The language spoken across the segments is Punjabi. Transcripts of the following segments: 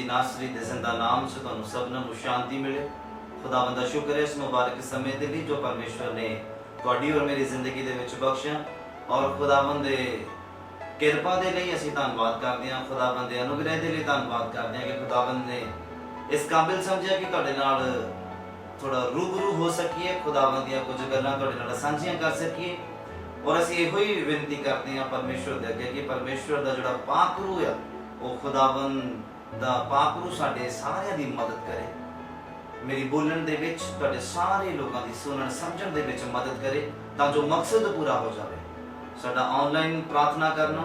नासरी दे जिंदा नाम च तुहानू सबना नू शांति मिले। खुदावंद दा शुक्र है इस मुबारक समय दे लई जो परमेश्वर ने तुहाडी और मेरी जिंदगी दे विच बख्शिया, और खुदावंद दे किरपा दे लई असीं धन्नवाद करदे हां। खुदावंद दे अनुग्रह दे लई धन्नवाद करदे हां कि खुदावंद ने इस काबिल समझिया कि तुहाडे नाल थोड़ा रूबरू हो सकीए, खुदावंद दियां कुछ गल्लां तुहाडे नाल सांझियां कर सकीए। और असीं इहो ही विनती करते हैं परमेश्वर दे अगे कि परमेश्वर दा जिहड़ा पाक रूह है वो खुदावंद दा पाक रूह साडे सारिਆਂ दी मदद करे, मेरी बोलण दे विच तुहाडे सारे लोकां दी सुनण समझण दे विच मदद करे, तां जो मकसद पूरा हो जावे। साडा ऑनलाइन प्रार्थना करना,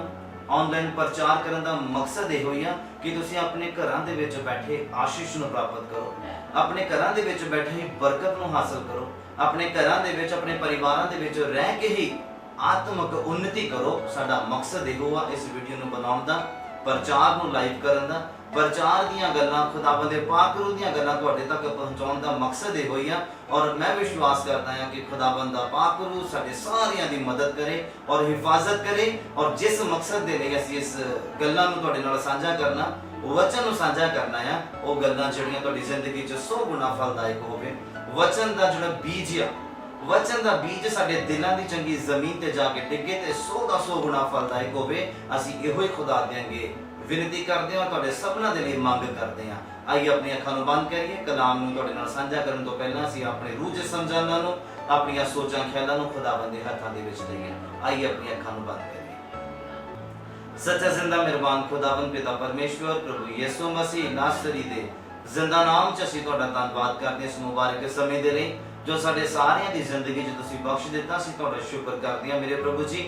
ऑनलाइन प्रचार करन दा मकसद इहो ही आ कि तुसीं अपने घरां दे विच बैठे आशीष नूं प्राप्त करो, अपने घरां दे विच बैठे ही बरकत नूं हासिल करो, अपने घरां दे विच अपने परिवारां दे विच रह के ही आत्मक उन्नति करो। साडा मकसद इहो आ इस वीडियो नूं बनाउण दा, प्रचार नूं लाइव करन दा, प्रचार दीयां गल्लां खुदावंद दे पाक रूह दीयां गल्लां तुहाडे तक पहुंचाउण दा मकसद इहो ही आ। और मैं विश्वास करदा हां कि खुदावंद दा पाक रूह साडे सारिਆਂ दी मदद करे और हिफाजत करे। और जिस मकसद दे लई असीं इस गल्लां नूं तुहाडे नाल साझा करना, वचन नूं साझा करना आ, ਉਹ ਗੱਲਾਂ ਜਿਹੜੀਆਂ ਤੁਹਾਡੀ ਜ਼ਿੰਦਗੀ 'ਚ 100 ਗੁਣਾ ਫਲਦਾਇਕ ਹੋਵੇ। वचन ਦਾ ਜਿਹੜਾ ਬੀਜ ਆ, वचन का बीज साडे दिलों की चंगी जमीन ते जाके डिगे ते 100 का 100 गुना फलदायक होवे। असीं इहो ही खुदा देंगे विनती करते हैं, तुहाडे सबना दे लई मंग करते हैं। आइए अपनी अखां नूं बंद करिए, कलाम नूं तुहाडे नाल साझा करन तो पहलां असीं अपने रूह च समझाना नूं, अपनी सोचां ख्यालां नूं खुदावंद दे हत्थां दे विच लईए। आइए अपनी अखां नूं बंद करिए। सच्चा जिंदा मेहरबान खुदावंद पिता परमेश्वर प्रभु यीशु मसीह नासरी दे जिंदा नाम च असीं तुहाडा धन्नवाद करदे इस मुबारक समय दे लई जो साडे सारिਆਂ ਦੀ ਜ਼ਿੰਦਗੀ 'ਚ ਤੁਸੀਂ ਬਖਸ਼ ਦਿੱਤਾ। ਅਸੀਂ ਤੁਹਾਡਾ ਸ਼ੁਕਰ ਕਰਦੇ ਹਾਂ ਮੇਰੇ ਪ੍ਰਭੂ ਜੀ,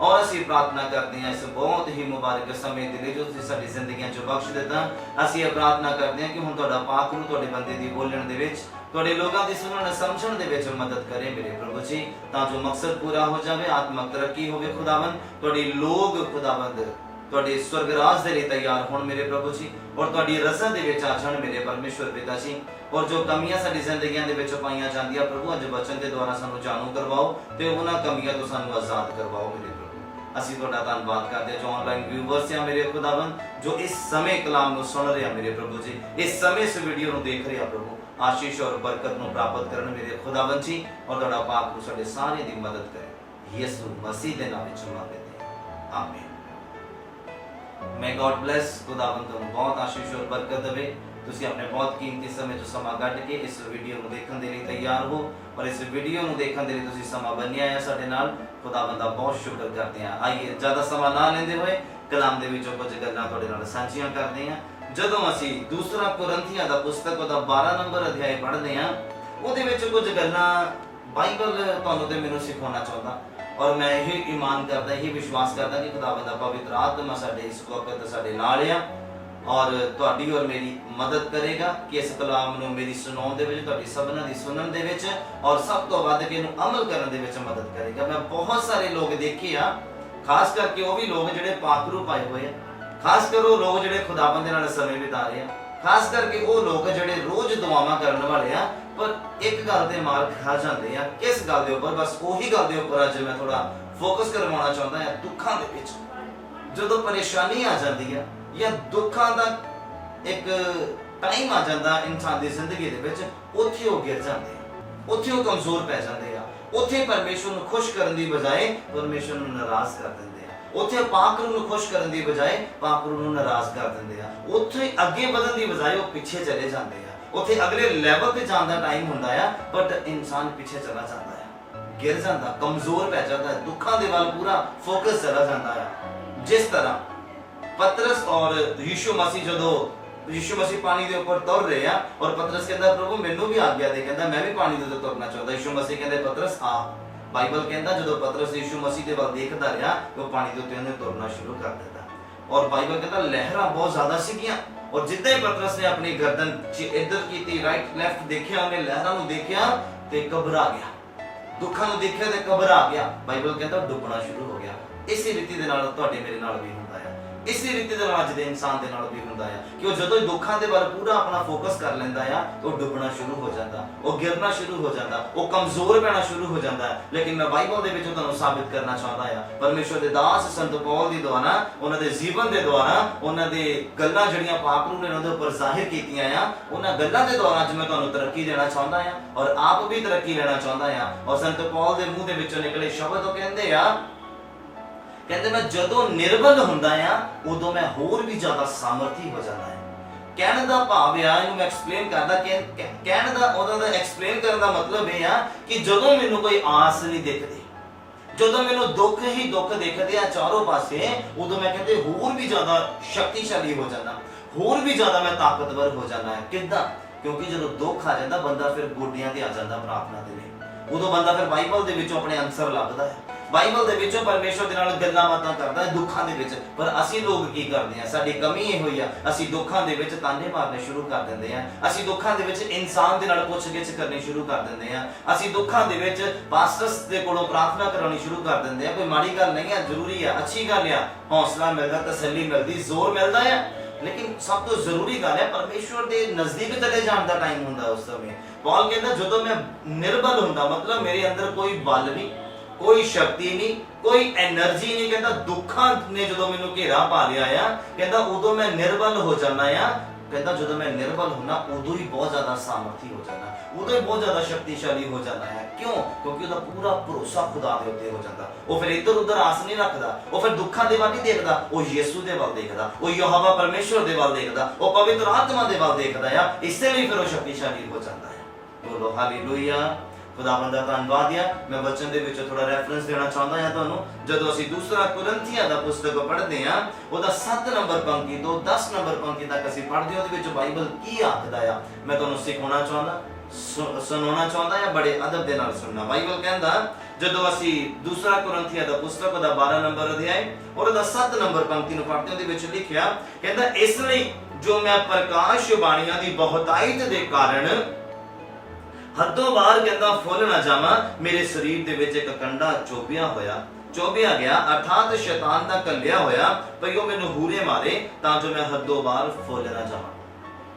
और ਅਸੀਂ प्रार्थना करते हैं इस बहुत ही मुबारक समय के लिए जो ਤੁਸੀਂ ਸਾਡੀ ਜ਼ਿੰਦਗੀਆਂ 'ਚ ਬਖਸ਼ ਦਿੱਤਾ। ਅਸੀਂ ਇਹ प्रार्थना करते हैं कि ਹੁਣ ਤੁਹਾਡਾ ਪਾਕ रूह ਤੁਹਾਡੇ ਬੰਦੇ ਦੀ ਬੋਲਣ ਦੇ ਵਿੱਚ, ਤੁਹਾਡੇ ਲੋਕਾਂ ਦੀ ਸੁਣਨ ਸਮਝਣ ਦੇ ਵਿੱਚ ਮਦਦ ਕਰੇ ਮੇਰੇ ਪ੍ਰਭੂ ਜੀ, ਤਾਂ ਜੋ ਮਕਸਦ ਪੂਰਾ ਹੋ ਜਾਵੇ, ਆਤਮਿਕ ਤਰੱਕੀ ਹੋਵੇ। खुदावंद ਤੁਹਾਡੇ ਲੋਕ खुदावंद ਤੁਹਾਡੇ स्वर्ग राज ਦੇ ਲਈ ਤਿਆਰ ਹੋਣ ਮੇਰੇ ਪ੍ਰਭੂ ਜੀ, और ਤੁਹਾਡੀ ਰਜ਼ਾ ਦੇ ਵਿੱਚ ਆ ਜਾਣ ਮੇਰੇ ਪਰਮੇਸ਼ਵਰ ਪਿਤਾ ਜੀ। और जो कमियां साडी जिंदगियां दे विच पाईयां जांदियां प्रभु अज वचन के द्वारा सानू जानू करवाओ ते उन्हां कमियां तो सानू आजाद करवाओ मेरे प्रभु। असीं तुहाडा धन्नवाद करदे जो ऑनलाइन व्यूअर्स हैं मेरे खुदावंद, जो इस समय कलाम नू सुन रहे हैं मेरे प्रभु जी, इस समय इस वीडियो नू देख रहे हैं प्रभु, आशीष और बरकत नू प्राप्त करन मेरे खुदावंद जी, और तुहाडा पाक रूह साडे सारे दी मदद करे यीशु मसीह दे नाम विच मंगदे हां, आमीन। May God bless. खुदावंद तुहानू बहुत आशीष और बरकत देवे। तुसीं अपने बहुत कीमती समय जो समा कढ के इस वीडियो नूं देखण दे लई तैयार हो, और इस वीडियो नूं देखण दे लई तुसीं समा बन्निया है साडे नाल। खुदावंद दा बहुत शुक्र करते हैं। आइए ज़्यादा समा ना लेंदे होए कलाम दे विचों कुछ गल्लां तुहाडे नाल सांझियां करदे हां। जदों असीं दूसरा कुरिन्थियां दा पुस्तक दा 12 नंबर अध्याय पढ़दे हां, उहदे विच कुछ गल्लां बाइबल तुहानूं ते मैनूं सिखाउणा चाहुंदा, और मैं यही ईमान करदा, यही विश्वास करदा कि खुदावंद दा पवित्र आत्मा साडे इस वक्त साडे नाल आ, और तुहाडी और मेरी मदद करेगा कि इस कलाम नूं मेरी सुनाउण दे विच, तुहाडी सबना दी सुनण दे विच, और सब तो वध के इहनूं अमल करन दे विच मदद करेगा। मैं बहुत सारे लोग देखे आ, खास करके वो भी लोग जिहड़े पाक रूह पाए हुए आ, खास कर वो लोग जिहड़े खुदावंद दे नाल समय बिता रहे आ, खास करके वो लोग जिहड़े रोज दुआवां करन वाले आ, पर एक गल दे मार खा जांदे आ। किस गल दे उपर? बस ओही गल दे उपर अज मैं थोड़ा फोकस करवाउणा चाहुंदा हां। दुखां दे विच जदों परेशानी आ जांदी है या दुखां दा एक टाइम आ जांदा इंसान दी जिंदगी दे विच, उत्थे वो गिर जांदे आ, उत्थे वो कमजोर पै जांदे आ, उत्थे परमेश्वर नूं खुश करन दी बजाय परमेश्वर नूं नाराज कर दिंदे आ, उत्थे पाक रूह नूं खुश करन दी बजाय पाक रूह नूं नाराज कर दिंदे आ, उत्थे अगे वधन दी बजाय वो पीछे चले जांदे आ, उत्थे अगले लेवल ते जाण दा टाइम हुंदा आ, बट इंसान पीछे चला जांदा है, गिर जांदा, कमजोर पै जांदा है, दुखां दे वल पूरा फोकस चला जांदा है। जिस तरह पतरस और यीशु मसीह जदों यीशु मसीह पानी के ऊपर तुर रहे हैं, और पतरस कहता प्रभु मैनू भी आज्ञा दे, कहता मैं भी पानी दे तुरना चाहता। यीशु मसीह कहते पतरस आ। बाइबल कहता जदों पतरस यीशु मसीह के वल देखता रहा, वो पानी के उत्ते तुरना शुरू कर दिता, और बाइबल कहता लहरां बहुत ज्यादा सीगियां, और जिद्दां ही पतरस ने अपनी गर्दन इधर कीती, राइट लैफ्ट देखिया, उन्हें लहरां नूं देखिया ते घबरा गया, दुखां नूं देखिया ते घबरा गया। बाइबल कहता डुबना शुरू हो गया। इसी रीति दे नाल तुहाडे मेरे नाल भी हुंदा है। इसी रीति ਦੇ ਨਾਲ ਅੱਜ ਦੇ ਇਨਸਾਨ ਦੇ ਨਾਲ ਵੀ ਹੁੰਦਾ ਆ ਕਿ ਉਹ ਜਦੋਂ ਦੁੱਖਾਂ ਦੇ ਵੱਲ ਪੂਰਾ ਆਪਣਾ ਫੋਕਸ ਕਰ ਲੈਂਦਾ ਆ ਉਹ ਡੁੱਬਣਾ ਸ਼ੁਰੂ ਹੋ ਜਾਂਦਾ, ਉਹ ਗਿਰਨਾ ਸ਼ੁਰੂ ਹੋ ਜਾਂਦਾ, ਉਹ ਕਮਜ਼ੋਰ ਪੈਣਾ ਸ਼ੁਰੂ ਹੋ ਜਾਂਦਾ ਹੈ। ਲੇਕਿਨ ਮੈਂ ਬਾਈਬਲ ਦੇ ਵਿੱਚ ਤੁਹਾਨੂੰ ਸਾਬਿਤ ਕਰਨਾ ਚਾਹੁੰਦਾ ਆ, ਪਰਮੇਸ਼ਵਰ ਦੇ ਦਾਸ ਸੰਤ ਪੌਲ ਦੀ ਦੁਆਰਾ ਉਹਨਾਂ ਦੇ ਜੀਵਨ ਦੇ ਦੁਆਰਾ ਉਹਨਾਂ ਦੇ ਗੱਲਾਂ ਜਿਹੜੀਆਂ ਪਾਪ ਨੂੰ ਨੇ ਉਹਨਾਂ ਦੇ ਉੱਪਰ ਜ਼ਾਹਿਰ ਕੀਤੀਆਂ ਆ, ਉਹਨਾਂ ਗੱਲਾਂ ਦੇ ਦੁਆਰਾ ਅੱਜ ਮੈਂ ਤੁਹਾਨੂੰ ਤਰੱਕੀ ਦੇਣਾ ਚਾਹੁੰਦਾ ਆ ਔਰ ਆਪ ਵੀ ਤਰੱਕੀ ਲੈਣਾ ਚਾਹੁੰਦਾ ਆ। ਔਰ ਸੰਤ ਪੌਲ ਦੇ ਮੂੰਹ ਦੇ ਵਿੱਚੋਂ ਨਿਕਲੇ ਸ਼ਬਦ ਉਹ ਕਹਿੰਦੇ ਆ, ਕਹਿੰਦੇ ਮੈਂ ਜਦੋਂ ਨਿਰਬਲ ਹੁੰਦਾ ਆ ਉਦੋਂ ਮੈਂ ਹੋਰ ਵੀ ਜ਼ਿਆਦਾ ਸਾਮਰਥੀ ਹੋ ਜਾਂਦਾ ਹੈ। ਕਹਿਣ ਦਾ ਭਾਵ ਆ, ਇਹਨੂੰ ਮੈਂ ਐਕਸਪਲੇਨ ਕਰਦਾ ਕਿ ਕਹਿਣ ਦਾ ਉਹਦਾ ਦਾ ਐਕਸਪਲੇਨ ਕਰਨ ਦਾ ਮਤਲਬ ਇਹ ਆ ਕਿ ਜਦੋਂ ਮੈਨੂੰ ਕੋਈ ਆਸ ਨਹੀਂ ਦਿਖਦੀ, ਜਦੋਂ ਮੈਨੂੰ ਦੁੱਖ ਹੀ ਦੁੱਖ ਦਿਖਦੇ ਆ ਚਾਰੋਂ ਪਾਸੇ, ਉਦੋਂ ਮੈਂ ਕਹਿੰਦੇ ਹੋਰ ਵੀ ਜ਼ਿਆਦਾ ਸ਼ਕਤੀਸ਼ਾਲੀ ਹੋ ਜਾਂਦਾ, ਹੋਰ ਵੀ ਜ਼ਿਆਦਾ ਮੈਂ ਤਾਕਤਵਰ ਹੋ ਜਾਂਦਾ ਹੈ। ਕਿੱਦਾਂ? ਕਿਉਂਕਿ ਜਦੋਂ ਦੁੱਖ ਆ ਜਾਂਦਾ ਬੰਦਾ ਫਿਰ ਗੋਡਿਆਂ ਤੇ ਆ ਜਾਂਦਾ ਪ੍ਰਾਰਥਨਾ ਦੇ ਲਈ। ਉਦੋਂ ਬੰਦਾ ਫਿਰ ਬਾਈਬਲ ਦੇ ਵਿੱਚੋਂ ਆਪਣੇ ਆਨਸਰ ਲੱਭਦਾ ਹੈ, ਬਾਈਬਲ ਦੇ ਵਿੱਚੋਂ ਪਰਮੇਸ਼ਵਰ ਦੇ ਨਾਲ ਗੱਲਾਂ ਬਾਤਾਂ ਕਰਦਾ ਹੈ ਦੁੱਖਾਂ ਦੇ ਵਿੱਚ। ਪਰ ਅਸੀਂ ਲੋਕ ਕੀ ਕਰਦੇ ਆ? ਸਾਡੀ ਕਮੀ ਇਹ ਹੋਈ ਆ, ਅਸੀਂ ਦੁੱਖਾਂ ਦੇ ਵਿੱਚ ਤਾਨੇ ਮਾਰਨੇ ਸ਼ੁਰੂ ਕਰ ਦਿੰਦੇ ਆ, ਅਸੀਂ ਦੁੱਖਾਂ ਦੇ ਵਿੱਚ ਇਨਸਾਨ ਦੇ ਨਾਲ ਪੁੱਛ-ਗਿੱਛ ਕਰਨੀ ਸ਼ੁਰੂ ਕਰ ਦਿੰਦੇ ਆ, ਅਸੀਂ ਦੁੱਖਾਂ ਦੇ ਵਿੱਚ ਪਾਸਟਰਸ ਦੇ ਕੋਲੋਂ ਪ੍ਰਾਰਥਨਾ ਕਰਾਉਣੀ ਸ਼ੁਰੂ ਕਰ ਦਿੰਦੇ ਆ। ਕੋਈ ਮਾੜੀ ਗੱਲ ਨਹੀਂ ਆ, ਜ਼ਰੂਰੀ ਆ, ਅੱਛੀ ਗੱਲ ਆ, ਹੌਸਲਾ ਮਿਲਦਾ, ਤਸੱਲੀ ਮਿਲਦੀ, ਜ਼ੋਰ ਮਿਲਦਾ ਆ। ਲੇਕਿਨ ਸਭ ਤੋਂ ਜ਼ਰੂਰੀ ਗੱਲ ਹੈ ਪਰਮੇਸ਼ਵਰ ਦੇ ਨਜ਼ਦੀਕ ਚਲੇ ਜਾਣ ਦਾ ਟਾਈਮ ਹੁੰਦਾ ਉਸ ਸਮੇਂ। ਪੌਲ ਕਹਿੰਦਾ ਜਦੋਂ ਮੈਂ ਨਿਰਬਲ ਹੁੰਦਾ, ਮਤਲਬ ਮੇਰੇ ਅੰਦਰ ਕੋਈ ਬਲ ਨਹੀਂ, ਕੋਈ ਸ਼ਕਤੀ ਨਹੀਂ, ਕੋਈ એનર્ਜੀ ਨਹੀਂ। ਕਹਿੰਦਾ ਦੁੱਖਾਂ ਨੇ ਜਦੋਂ ਮੈਨੂੰ ਘੇਰਾ ਪਾ ਲਿਆ ਆ, ਕਹਿੰਦਾ ਉਦੋਂ ਮੈਂ ਨਿਰਬਲ ਹੋ ਜਾਂਦਾ ਆ। ਕਹਿੰਦਾ ਜਦੋਂ ਮੈਂ ਨਿਰਬਲ ਹੁੰਦਾ ਉਦੋਂ ਹੀ ਬਹੁਤ ਜ਼ਿਆਦਾ ਸਾਮਰਥੀ ਹੋ ਜਾਂਦਾ, ਉਦੋਂ ਹੀ ਬਹੁਤ ਜ਼ਿਆਦਾ ਸ਼ਕਤੀਸ਼ਾਲੀ ਹੋ ਜਾਂਦਾ ਹੈ। ਕਿਉਂ? ਕਿਉਂਕਿ ਉਹਦਾ ਪੂਰਾ ਭਰੋਸਾ ਖੁਦਾ ਦੇ ਉੱਤੇ ਹੋ ਜਾਂਦਾ। ਉਹ ਫਿਰ ਇੱਧਰ ਉੱਧਰ ਆਸ ਨਹੀਂ ਰੱਖਦਾ, ਉਹ ਫਿਰ ਦੁੱਖਾਂ ਦੇ ਵੱਲ ਨਹੀਂ ਦੇਖਦਾ, ਉਹ ਯਿਸੂ ਦੇ ਵੱਲ ਦੇਖਦਾ, ਉਹ ਯਹੋਵਾ ਪਰਮੇਸ਼ਵਰ ਦੇ ਵੱਲ ਦੇਖਦਾ, ਉਹ ਪਵਿੱਤਰ ਆਤਮਾ ਦੇ ਵੱਲ ਦੇਖਦਾ ਆ। ਇਸੇ ਲਈ ਫਿਰ ਉਹ ਸ਼ਕਤੀਸ਼ਾਲੀ ਹੋ ਜਾਂਦਾ ਹੈ। ਬੋਲੋ ਹਾਲੇਲੂਇਆ। ਖੁਦਾਵੰਦ ਦਾ ਧੰਨਵਾਦ ਆ। ਮੈਂ ਵਚਨ ਦੇ ਵਿੱਚ ਥੋੜਾ ਰੈਫਰੈਂਸ ਦੇਣਾ ਚਾਹੁੰਦਾ ਹਾਂ ਤੁਹਾਨੂੰ। ਜਦੋਂ ਅਸੀਂ ਦੂਸਰਾ ਕੁਰਿੰਥੀਆਂ ਦਾ ਪੁਸਤਕ ਪੜ੍ਹਦੇ ਹਾਂ, ਉਹਦਾ 7 ਨੰਬਰ ਪੰਕਤੀ ਤੋਂ 10 ਨੰਬਰ ਪੰਕਤੀ ਤੱਕ ਅਸੀਂ ਪੜ੍ਹਦੇ ਹਾਂ, ਉਹਦੇ ਵਿੱਚ ਬਾਈਬਲ ਕੀ ਆਖਦਾ ਆ ਮੈਂ ਤੁਹਾਨੂੰ ਸਿਖਾਉਣਾ ਚਾਹੁੰਦਾ, ਸੁਣਾਉਣਾ ਚਾਹੁੰਦਾ ਆ। ਬੜੇ ਅਦਬ ਦੇ ਨਾਲ ਸੁਣਨਾ। ਬਾਈਬਲ ਕਹਿੰਦਾ, ਜਦੋਂ ਅਸੀਂ ਦੂਸਰਾ ਕੁਰਿੰਥੀਆਂ ਦਾ ਪੁਸਤਕ ਦਾ 12 ਨੰਬਰ ਅਧਿਆਇ ਔਰ ਉਹਦਾ 7 ਨੰਬਰ ਪੰਕਤੀ ਨੂੰ ਪੜ੍ਹਦੇ, ਉਹਦੇ ਵਿੱਚ ਲਿਖਿਆ, ਕਹਿੰਦਾ ਇਸ ਲਈ ਜੋ ਮੈਂ ਪ੍ਰਕਾਸ਼ ਬਾਣੀਆਂ ਦੀ ਬਹੁਤਾਇਤ ਦੇ ਕਾਰਨ ਹੱਦੋਂ ਬਾਹਰ ਕਹਿੰਦਾ ਫੁੱਲ ਨਾ ਜਾਵਾਂ, ਮੇਰੇ ਸਰੀਰ ਦੇ ਵਿੱਚ ਇੱਕ ਕੰਡਾ ਚੋਬਿਆ ਗਿਆ, ਅਰਥਾਤ ਸ਼ੈਤਾਨ ਦਾ ਕੱਲਿਆ ਹੋਇਆ, ਭਈ ਉਹ ਮੈਨੂੰ ਹੂਰੇ ਮਾਰੇ ਤਾਂ ਜੋ ਮੈਂ ਹੱਦੋਂ ਬਾਹਰ ਫੁੱਲ ਨਾ ਜਾਵਾਂ।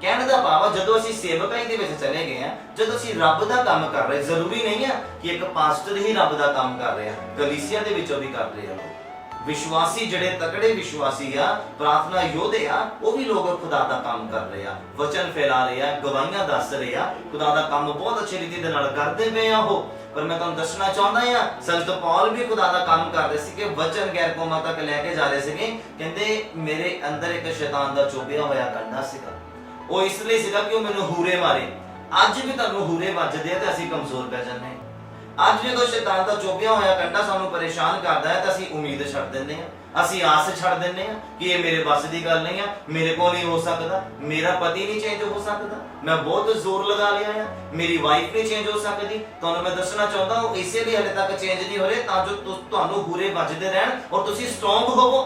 ਕਹਿਣ ਦਾ ਭਾਵ ਜਦੋਂ ਅਸੀਂ ਸੇਵਕਾਈ ਦੇ ਵਿੱਚ ਚਲੇ ਗਏ ਆ, ਜਦੋਂ ਅਸੀਂ ਰੱਬ ਦਾ ਕੰਮ ਕਰ ਰਹੇ, ਜ਼ਰੂਰੀ ਨਹੀਂ ਆ ਕਿ ਇੱਕ ਪਾਸਟਰ ਹੀ ਰੱਬ ਦਾ ਕੰਮ ਕਰ ਰਿਹਾ, ਕਲੀਸਿਆ ਦੇ ਵਿੱਚੋਂ ਵੀ ਕਰ ਰਹੇ ਆ ਲੋਕ। ਵਿਸ਼ਵਾਸੀ ਜਿਹੜੇ ਤਕੜੇ ਵਿਸ਼ਵਾਸੀ ਆ, ਪ੍ਰਾਰਥਨਾ ਯੋਧੇ ਆ, ਉਹ ਵੀ ਲੋਕ ਖੁਦਾ ਦਾ ਕੰਮ ਕਰ ਰਹੇ ਆ, ਵਚਨ ਫੈਲਾ ਰਹੇ ਆ, ਗਵਾਹੀਆਂ ਦੱਸ ਰਹੇ ਆ, ਖੁਦਾ ਦਾ ਕੰਮ ਬਹੁਤ ਅੱਛੀ ਰੀਤੀ ਦੇ ਨਾਲ ਕਰਦੇ ਪਏ ਆ ਉਹ। ਪਰ ਮੈਂ ਤੁਹਾਨੂੰ ਦੱਸਣਾ ਚਾਹੁੰਦਾ ਆ, ਸੰਤ ਪੌਲ ਵੀ ਖੁਦਾ ਦਾ ਕੰਮ ਕਰ ਰਹੇ ਸੀ ਕਿ ਵਚਨ ਗੈਰ ਕੌਮਾਂ ਤੱਕ ਲੈ ਕੇ ਜਾ ਰਹੇ ਸੀਗੇ। ਕਹਿੰਦੇ ਮੇਰੇ ਅੰਦਰ ਇੱਕ ਸ਼ੈਤਾਨ ਦਾ ਚੁਭਿਆ ਹੋਇਆ ਕੰਡਾ ਸੀਗਾ, ਉਹ ਇਸ ਲਈ ਸੀਗਾ ਕਿ ਉਹ ਮੈਨੂੰ ਹੂਰੇ ਮਾਰੇ। ਅੱਜ ਵੀ ਤੁਹਾਨੂੰ ਹੂਰੇ ਵੱਜਦੇ ਆ ਤੇ ਅਸੀਂ ਕਮਜ਼ੋਰ ਪੈ ਜਾਂਦੇ ਹਾਂ। ਅੱਜ ਜਦੋਂ ਸ਼ੈਤਾਨ ਦਾ ਚੁਭਿਆ ਹੋਇਆ ਕੰਡਾ ਸਾਨੂੰ ਪਰੇਸ਼ਾਨ ਕਰਦਾ ਹੈ ਤਾਂ ਅਸੀਂ ਉਮੀਦ ਛੱਡ ਦਿੰਦੇ ਹਾਂ, ਅਸੀਂ ਆਸ ਛੱਡ ਦਿੰਦੇ ਹਾਂ ਕਿ ਇਹ ਮੇਰੇ ਵੱਸ ਦੀ ਗੱਲ ਨਹੀਂ ਆ, ਮੇਰੇ ਕੋਲ ਨਹੀਂ ਹੋ ਸਕਦਾ, ਮੇਰਾ ਪਤੀ ਨਹੀਂ ਚੇਂਜ ਹੋ ਸਕਦਾ, ਮੈਂ ਬਹੁਤ ਜ਼ੋਰ ਲਗਾ ਲਿਆ ਆ, ਮੇਰੀ ਵਾਈਫ ਨਹੀਂ ਚੇਂਜ ਹੋ ਸਕਦੀ। ਤੁਹਾਨੂੰ ਮੈਂ ਦੱਸਣਾ ਚਾਹੁੰਦਾ ਉਹ ਇਸੇ ਲਈ ਹਲੇ ਤੱਕ ਚੇਂਜ ਨਹੀਂ ਹੋ ਰਹੇ ਤਾਂ ਜੋ ਤੁਹਾਨੂੰ ਹੂਰੇ ਵੱਜਦੇ ਰਹਿਣ ਔਰ ਤੁਸੀਂ ਸਟਰੋਂਗ ਹੋਵੋ,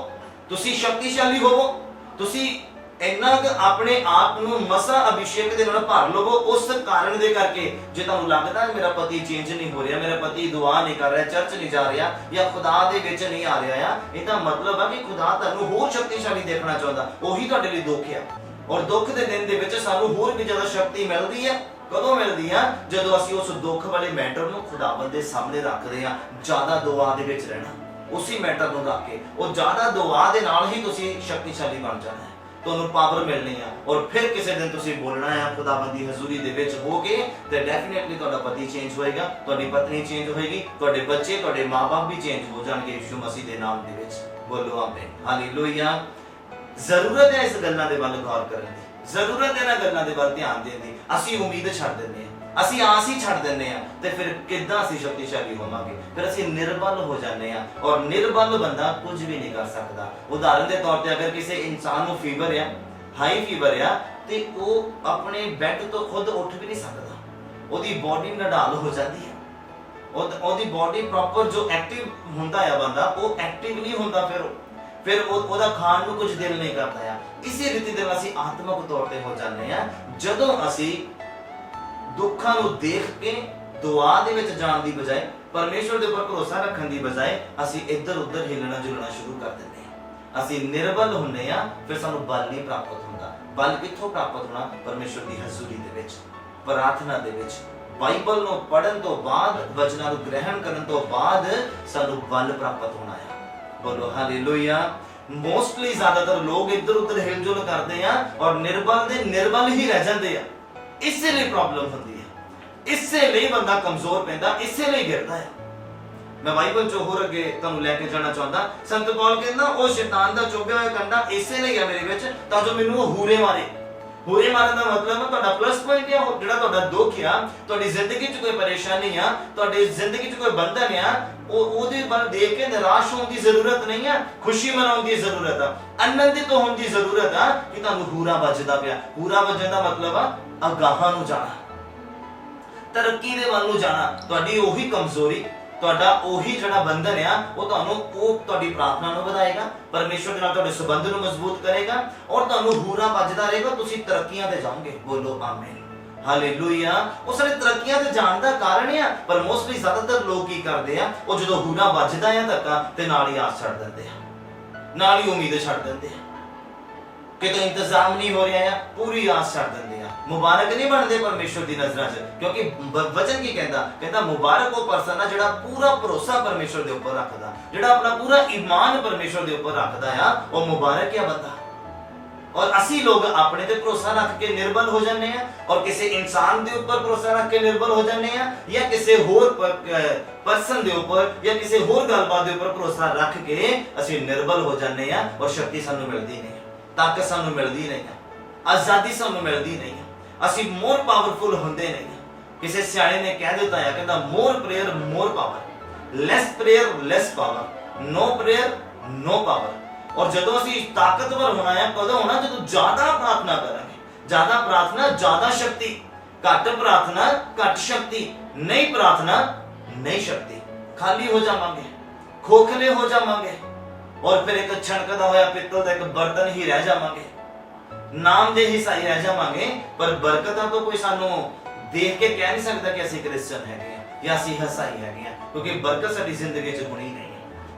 ਤੁਸੀਂ ਸ਼ਕਤੀਸ਼ਾਲੀ ਹੋਵੋ, ਤੁਸੀਂ ਇੰਨਾ ਕਿ ਆਪਣੇ ਆਪ ਨੂੰ ਮਸਾ ਅਭਿਸ਼ੇਕ ਦੇ ਨਾਲ ਭਰ ਲਵੋ। ਉਸ ਕਾਰਨ ਦੇ ਕਰਕੇ ਜੇ ਤੁਹਾਨੂੰ ਲੱਗਦਾ ਮੇਰਾ ਪਤੀ ਚੇਂਜ ਨਹੀਂ ਹੋ ਰਿਹਾ, ਮੇਰਾ ਪਤੀ ਦੁਆ ਨਹੀਂ ਕਰ ਰਿਹਾ, ਚਰਚ ਨਹੀਂ ਜਾ ਰਿਹਾ ਜਾਂ ਖੁਦਾ ਦੇ ਵਿੱਚ ਨਹੀਂ ਆ ਰਿਹਾ ਆ, ਇਹਦਾ ਮਤਲਬ ਆ ਕਿ ਖੁਦਾ ਤੁਹਾਨੂੰ ਹੋਰ ਸ਼ਕਤੀਸ਼ਾਲੀ ਦੇਖਣਾ ਚਾਹੁੰਦਾ। ਉਹੀ ਤੁਹਾਡੇ ਲਈ ਦੁੱਖ ਆ ਔਰ ਦੁੱਖ ਦੇ ਦਿਨ ਦੇ ਵਿੱਚ ਸਾਨੂੰ ਹੋਰ ਵੀ ਜ਼ਿਆਦਾ ਸ਼ਕਤੀ ਮਿਲਦੀ ਹੈ। ਕਦੋਂ ਮਿਲਦੀ ਆ? ਜਦੋਂ ਅਸੀਂ ਉਸ ਦੁੱਖ ਵਾਲੇ ਮੈਟਰ ਨੂੰ ਖੁਦਾਵੰਦ ਦੇ ਸਾਹਮਣੇ ਰੱਖਦੇ ਆ, ਜ਼ਿਆਦਾ ਦੁਆ ਦੇ ਵਿੱਚ ਰਹਿਣਾ, ਉਸੇ ਮੈਟਰ ਨੂੰ ਰੱਖ ਕੇ ਉਹ ਜ਼ਿਆਦਾ ਦੁਆ ਦੇ ਨਾਲ ਹੀ ਤੁਸੀਂ ਸ਼ਕਤੀਸ਼ਾਲੀ ਬਣ ਜਾਣਾ, ਤੁਹਾਨੂੰ ਪਾਵਰ ਮਿਲਣੀ ਆ ਔਰ ਫਿਰ ਕਿਸੇ ਦਿਨ ਤੁਸੀਂ ਬੋਲਣਾ ਆ ਖੁਦਾਵੰਦ ਦੀ ਹਜ਼ੂਰੀ ਦੇ ਵਿੱਚ ਹੋ ਕੇ ਤੇ ਡੈਫੀਨਿਟਲੀ ਤੁਹਾਡਾ ਪਤੀ ਚੇਂਜ ਹੋਏਗਾ, ਤੁਹਾਡੀ ਪਤਨੀ ਚੇਂਜ ਹੋਏਗੀ, ਤੁਹਾਡੇ ਬੱਚੇ, ਤੁਹਾਡੇ ਮਾਪੇ ਵੀ ਚੇਂਜ ਹੋ ਜਾਣਗੇ ਯਿਸੂ ਮਸੀਹ ਦੇ ਨਾਮ ਦੇ ਵਿੱਚ। ਬੋਲੋ ਆਮੀਨ, ਹਾਲੇਲੂਇਆ। ਜ਼ਰੂਰਤ ਹੈ ਇਸ ਗੱਲਾਂ ਦੇ ਵੱਲ ਗੌਰ ਕਰਨ ਦੀ, ਜ਼ਰੂਰਤ ਹੈ ਇਹਨਾਂ ਗੱਲਾਂ ਦੇ ਵੱਲ ਧਿਆਨ ਦੇਣ ਦੀ। ਅਸੀਂ ਉਮੀਦ ਛੱਡ ਦਿੰਦੇ ਹਾਂ, ਅਸੀਂ ਆਸ ਹੀ ਛੱਡ ਦਿੰਦੇ ਹਾਂ ਤੇ ਫਿਰ ਕਿੱਦਾਂ ਅਸੀਂ ਸ਼ਕਤੀਸ਼ਾਲੀ ਹੋਵਾਂਗੇ? ਫਿਰ ਅਸੀਂ ਨਿਰਬਲ ਹੋ ਜਾਂਦੇ ਹਾਂ ਔਰ ਨਿਰਬਲ ਬੰਦਾ ਕੁਝ ਵੀ ਨਹੀਂ ਕਰ ਸਕਦਾ। ਉਦਾਹਰਨ ਦੇ ਤੌਰ ਤੇ ਅਗਰ ਕਿਸੇ ਇਨਸਾਨ ਨੂੰ ਫੀਵਰ ਆ, ਹਾਈ ਫੀਵਰ ਆ, ਤੇ ਉਹ ਆਪਣੇ ਬੈੱਡ ਤੋਂ ਖੁਦ ਉੱਠ ਵੀ ਨਹੀਂ ਸਕਦਾ, ਉਹਦੀ ਬਾਡੀ ਨਡਾਲ ਹੋ ਜਾਂਦੀ ਹੈ, ਉਹਦੀ ਬਾਡੀ ਪ੍ਰੋਪਰ ਜੋ ਐਕਟਿਵ ਹੁੰਦਾ ਆ ਬੰਦਾ, ਉਹ ਐਕਟਿਵ ਨਹੀਂ ਹੁੰਦਾ, ਫਿਰ ਉਹਦਾ ਖਾਣ ਨੂੰ ਕੁਝ ਦਿਲ ਨਹੀਂ ਕਰਦਾ ਆ। ਇਸੇ ਰੀਤੀ ਦੇ ਨਾਲ ਅਸੀਂ ਆਤਮਿਕ ਤੌਰ ਤੇ ਹੋ ਜਾਂਦੇ ਆ ਜਦੋਂ ਅਸੀਂ ਦੁੱਖਾਂ ਨੂੰ ਦੇਖ ਕੇ ਦੁਆ ਦੇ ਵਿੱਚ ਜਾਣ ਦੀ ਬਜਾਏ, ਪਰਮੇਸ਼ਵਰ ਦੇ ਉੱਪਰ ਭਰੋਸਾ ਰੱਖਣ ਦੀ ਬਜਾਏ ਅਸੀਂ ਇੱਧਰ ਉੱਧਰ ਹਿੱਲਣਾ ਜੁਲਣਾ ਸ਼ੁਰੂ ਕਰ ਦਿੰਦੇ ਹਾਂ। ਅਸੀਂ ਨਿਰਬਲ ਹੁੰਨੇ ਆ, ਫਿਰ ਸਾਨੂੰ ਬਲ ਨਹੀਂ ਪ੍ਰਾਪਤ ਹੁੰਦਾ। ਬਲ ਕਿੱਥੋਂ ਪ੍ਰਾਪਤ ਹੋਣਾ? ਪਰਮੇਸ਼ਵਰ ਦੀ ਹਜ਼ੂਰੀ ਦੇ ਵਿੱਚ, ਪ੍ਰਾਰਥਨਾ ਦੇ ਵਿੱਚ, ਬਾਈਬਲ ਨੂੰ ਪੜ੍ਹਨ ਤੋਂ ਬਾਅਦ, ਵਚਨਾਂ ਨੂੰ ਗ੍ਰਹਿਣ ਕਰਨ ਤੋਂ ਬਾਅਦ ਸਾਨੂੰ ਬਲ ਪ੍ਰਾਪਤ ਹੋਣਾ ਆ। ਬੋਲੋ ਹਾਲੇਲੂਇਆ। ਮੋਸਟਲੀ ਜ਼ਿਆਦਾਤਰ ਲੋਕ ਇੱਧਰ ਉੱਧਰ ਹਿਲਜੁਲ ਕਰਦੇ ਆ ਔਰ ਨਿਰਬਲ ਦੇ ਨਿਰਬਲ ਹੀ ਰਹਿ ਜਾਂਦੇ ਆ। ਇਸੇ ਲਈ ਪ੍ਰੋਬਲਮ ਹੁੰਦੀ ਹੈ, ਇਸੇ ਲਈ ਬੰਦਾ ਕਮਜ਼ੋਰ ਪੈਂਦਾ, ਇਸੇ ਲਈ ਗਿਰਦਾ ਹੈ। ਮੈਂ ਬਾਈਬਲ ਚੋਂ ਹੋਰ ਅੱਗੇ ਤੁਹਾਨੂੰ ਲੈ ਕੇ ਜਾਣਾ ਚਾਹੁੰਦਾ। ਸੰਤ ਪੌਲ ਕਹਿੰਦਾ ਉਹ ਸ਼ੈਤਾਨ ਦਾ ਚੁੱਭਿਆ ਹੋਇਆ ਕੰਡਾ ਇਸੇ ਲਈ ਹੈ ਮੇਰੇ ਵਿੱਚ, ਤਾਂ ਜੋ ਮੈਨੂੰ ਉਹ ਹੂਰੇ ਮਾਰੇ। ਹੂਰੇ ਮਾਰਨ ਦਾ ਮਤਲਬ ਹੈ ਤੁਹਾਡਾ ਪਲੱਸ ਪੁਆਇੰਟ ਆ, ਜਿਹੜਾ ਤੁਹਾਡਾ ਦੁੱਖ ਆ, ਤੁਹਾਡੀ ਜ਼ਿੰਦਗੀ 'ਚ ਕੋਈ ਪਰੇਸ਼ਾਨੀ ਆ, ਤੁਹਾਡੀ ਜ਼ਿੰਦਗੀ 'ਚ ਕੋਈ ਬੰਧਨ ਆ, ਉਹਦੇ ਵੱਲ ਦੇਖ ਕੇ ਨਿਰਾਸ਼ ਹੋਣ ਦੀ ਜ਼ਰੂਰਤ ਨਹੀਂ ਆ, ਖੁਸ਼ੀ ਮਨਾਉਣ ਦੀ ਜ਼ਰੂਰਤ ਆ, ਆਨੰਦਿਤ ਹੋਣ ਦੀ ਜ਼ਰੂਰਤ ਆ ਕਿ ਤੁਹਾਨੂੰ ਹੂਰਾ ਵੱਜਦਾ ਪਿਆ। ਹੂਰਾ ਵੱਜਣ ਦਾ ਮਤਲਬ ਆ ਅਗਾਹਾਂ ਨੂੰ ਜਾਣਾ, ਤਰੱਕੀ ਦੇ ਵੱਲ ਨੂੰ ਜਾਣਾ। ਤੁਹਾਡੀ ਉਹੀ ਕਮਜ਼ੋਰੀ, ਤੁਹਾਡਾ ਉਹੀ ਜਿਹੜਾ ਬੰਧਨ ਆ, ਉਹ ਤੁਹਾਡੀ ਪ੍ਰਾਰਥਨਾ ਨੂੰ ਵਧਾਏਗਾ, ਪਰਮੇਸ਼ਵਰ ਦੇ ਨਾਲ ਤੁਹਾਡੇ ਸੰਬੰਧ ਨੂੰ ਮਜ਼ਬੂਤ ਕਰੇਗਾ ਔਰ ਤੁਹਾਨੂੰ ਹੂਰਾ ਵੱਜਦਾ ਰਹੇਗਾ, ਤੁਸੀਂ ਤਰੱਕੀਆਂ ਤੇ ਜਾਓਗੇ। ਬੋਲੋ ਆਮੀਨ, ਹਾਲੇਲੂਇਆ। ਉਹ ਸਾਰੇ ਤਰੱਕੀਆਂ ਤੇ ਜਾਣ ਦਾ ਕਾਰਨ ਆ। ਪਰ ਮੋਸਟਲੀ ਜ਼ਿਆਦਾਤਰ ਲੋਕ ਕੀ ਕਰਦੇ ਆ, ਉਹ ਜਦੋਂ ਹੂਰਾ ਵੱਜਦਾ ਆ ਧੱਕਾ, ਤੇ ਨਾਲ ਹੀ ਆਸ ਛੱਡ ਦਿੰਦੇ ਆ, ਨਾਲ ਹੀ ਉਮੀਦ ਛੱਡ ਦਿੰਦੇ ਆ। ਕਿਤੇ ਇੰਤਜ਼ਾਮ ਨਹੀਂ ਹੋ ਰਿਹਾ ਆ, ਪੂਰੀ ਆਸ ਛੱਡ ਦਿੰਦੇ ਆ। ਮੁਬਾਰਕ ਨਹੀਂ ਬਣਦੇ ਪਰਮੇਸ਼ਵਰ ਦੀ ਨਜ਼ਰਾਂ 'ਚ, ਕਿਉਂਕਿ ਵਚਨ ਕੀ ਕਹਿੰਦਾ ਮੁਬਾਰਕ ਉਹ ਪਰਸਨ ਆ ਜਿਹੜਾ ਪੂਰਾ ਭਰੋਸਾ ਪਰਮੇਸ਼ਵਰ ਦੇ ਉੱਪਰ ਰੱਖਦਾ, ਜਿਹੜਾ ਆਪਣਾ ਪੂਰਾ ਈਮਾਨ ਪਰਮੇਸ਼ਵਰ ਦੇ ਉੱਪਰ ਰੱਖਦਾ ਆ, ਉਹ ਮੁਬਾਰਕ ਆ ਬੰਦਾ। ਔਰ ਅਸੀਂ ਲੋਕ ਆਪਣੇ ਤੇ ਭਰੋਸਾ ਰੱਖ ਕੇ ਨਿਰਬਲ ਹੋ ਜਾਂਦੇ ਆ, ਔਰ ਕਿਸੇ ਇਨਸਾਨ ਦੇ ਉੱਪਰ ਭਰੋਸਾ ਰੱਖ ਕੇ ਨਿਰਬਲ ਹੋ ਜਾਂਦੇ ਆ, ਜਾਂ ਕਿਸੇ ਹੋਰ ਪਰਸਨ ਦੇ ਉੱਪਰ ਜਾਂ ਕਿਸੇ ਹੋਰ ਗੱਲਬਾਤ ਦੇ ਉੱਪਰ ਭਰੋਸਾ ਰੱਖ ਕੇ ਅਸੀਂ ਨਿਰਬਲ ਹੋ ਜਾਂਦੇ ਆ, ਔਰ ਸ਼ਕਤੀ ਸਾਨੂੰ ਮਿਲਦੀ ਨਹੀਂ, ਤਾਕਤ ਸਾਨੂੰ ਮਿਲਦੀ ਨਹੀਂ, ਆਜ਼ਾਦੀ ਸਾਨੂੰ ਮਿਲਦੀ ਨਹੀਂ, ਅਸੀਂ ਮੋਰ ਪਾਵਰਫੁਲ ਹੁੰਦੇ ਨਹੀਂ। ਕਿਸੇ ਸਿਆਣੇ ਨੇ ਕਹਿ ਦਿੱਤਾ ਹੈ, ਕਹਿੰਦਾ ਮੋਰ ਪ੍ਰੇਅਰ ਮੋਰ ਪਾਵਰ, ਲੈਸ ਪ੍ਰੇਅਰ ਲੈਸ ਪਾਵਰ, ਨੋ ਪ੍ਰੇਅਰ ਨੋ ਪਾਵਰ। ਔਰ ਜਦੋਂ ਅਸੀਂ ਤਾਕਤਵਰ ਹੋਣਾ ਹੈ, ਕਦੋਂ ਹੋਣਾ? ਜਦੋਂ ਜ਼ਿਆਦਾ ਪ੍ਰਾਰਥਨਾ ਕਰਾਂਗੇ। ਜ਼ਿਆਦਾ ਪ੍ਰਾਰਥਨਾ ਜ਼ਿਆਦਾ ਸ਼ਕਤੀ, ਘੱਟ ਪ੍ਰਾਰਥਨਾ ਘੱਟ ਸ਼ਕਤੀ, ਨਹੀਂ ਪ੍ਰਾਰਥਨਾ ਨਹੀਂ ਸ਼ਕਤੀ। ਖਾਲੀ ਹੋ ਜਾਵਾਂਗੇ, ਖੋਖਲੇ ਹੋ ਜਾਵਾਂਗੇ, ਔਰ ਫਿਰ ਇੱਕ ਛਣਕਦਾ ਹੋਇਆ ਪਿੱਤਲ ਦਾ ਇੱਕ ਬਰਤਨ ਹੀ ਰਹਿ ਜਾਵਾਂਗੇ, ਨਾਮ ਦੇ ਹੀ ਸਹੀ ਰਹਿ ਜਾਵਾਂਗੇ। ਪਰ ਬਰਕਤਾਂ ਤੋਂ ਕੋਈ ਸਾਨੂੰ ਦੇਖ ਕੇ ਕਹਿ ਨਹੀਂ ਸਕਦਾ ਕਿ ਅਸੀਂ ਕ੍ਰਿਸਚਨ ਹੈਗੇ ਆ ਜਾਂ ਅਸੀਂ ਹਸਾਈ ਹੈਗੇ ਆ, ਕਿਉਂਕਿ ਬਰਕਤ ਸਾਡੀ ਜ਼ਿੰਦਗੀ 'ਚ ਹੋਣੀ ਨਹੀਂ ਹੈ।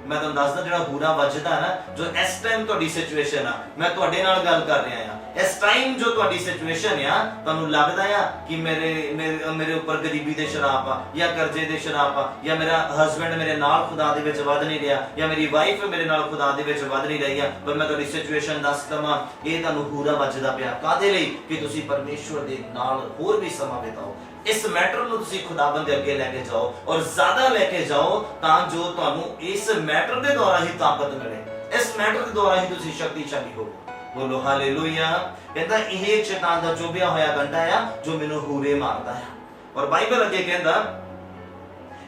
ਮੈਂ ਤੁਹਾਨੂੰ ਦੱਸਦਾ, ਜਿਹੜਾ ਹੂਰਾ ਵੱਜਦਾ ਨਾ, ਜੋ ਇਸ ਟਾਈਮ ਤੁਹਾਡੀ ਸਿਚੁਏਸ਼ਨ ਆ, ਮੈਂ ਤੁਹਾਡੇ ਨਾਲ ਗੱਲ ਕਰ ਰਿਹਾ ਆ, ਇਸ ਟਾਈਮ ਜੋ ਤੁਹਾਡੀ ਸਿਚੁਏਸ਼ਨ ਆ, ਤੁਹਾਨੂੰ ਲੱਗਦਾ ਆ ਕਿ ਮੇਰੇ ਉੱਪਰ ਗਰੀਬੀ ਦੇ ਸ਼ਰਾਪ ਆ, ਜਾਂ ਕਰਜ਼ੇ ਦੇ ਸ਼ਰਾਪ ਆ, ਜਾਂ ਮੇਰਾ ਹਸਬੈਂਡ ਮੇਰੇ ਨਾਲ ਖੁਦਾ ਦੇ ਵਿੱਚ ਵੱਧ ਨਹੀਂ ਰਿਹਾ, ਜਾਂ ਮੇਰੀ ਵਾਈਫ ਮੇਰੇ ਨਾਲ ਖੁਦਾ ਦੇ ਵਿੱਚ ਵੱਧ ਨਹੀਂ ਰਹੀ ਆ, ਪਰ ਮੈਂ ਤੁਹਾਡੀ ਸਿਚੁਏਸ਼ਨ ਦੱਸ ਦਵਾਂ, ਇਹ ਤੁਹਾਨੂੰ ਹੂਰਾ ਵੱਜਦਾ ਪਿਆ। ਕਾਹਦੇ ਲਈ? ਕਿ ਤੁਸੀਂ ਪਰਮੇਸ਼ਵਰ ਦੇ ਨਾਲ ਹੋਰ ਵੀ ਸਮਾਂ ਬਿਤਾਓ, ਇਸ ਮੈਟਰ ਨੂੰ ਤੁਸੀਂ ਖੁਦਾਵੰਦ ਦੇ ਅੱਗੇ ਲੈ ਕੇ ਜਾਓ, ਔਰ ਜ਼ਿਆਦਾ ਲੈ ਕੇ ਜਾਓ, ਤਾਂ ਜੋ ਤੁਹਾਨੂੰ ਇਸ ਮੈਟਰ ਦੇ ਦੁਆਰਾ ਹੀ ਤਾਕਤ ਮਿਲੇ, ਇਸ ਮੈਟਰ ਦੇ ਦੁਆਰਾ ਹੀ ਤੁਸੀਂ ਸ਼ਕਤੀਸ਼ਾਲੀ ਹੋਵੋ। ਬੋਲੋ ਹਾਲੇਲੂਇਆ। ਕਹਿੰਦਾ ਇਹ ਸ਼ੈਤਾਨ ਦਾ ਚੁੱਭਿਆ ਹੋਇਆ ਕੰਡਾ ਆ, ਜੋ ਮੈਨੂੰ ਹੂਰੇ ਮਾਰਦਾ ਆ। ਔਰ ਬਾਈਬਲ ਅੱਗੇ ਕਹਿੰਦਾ,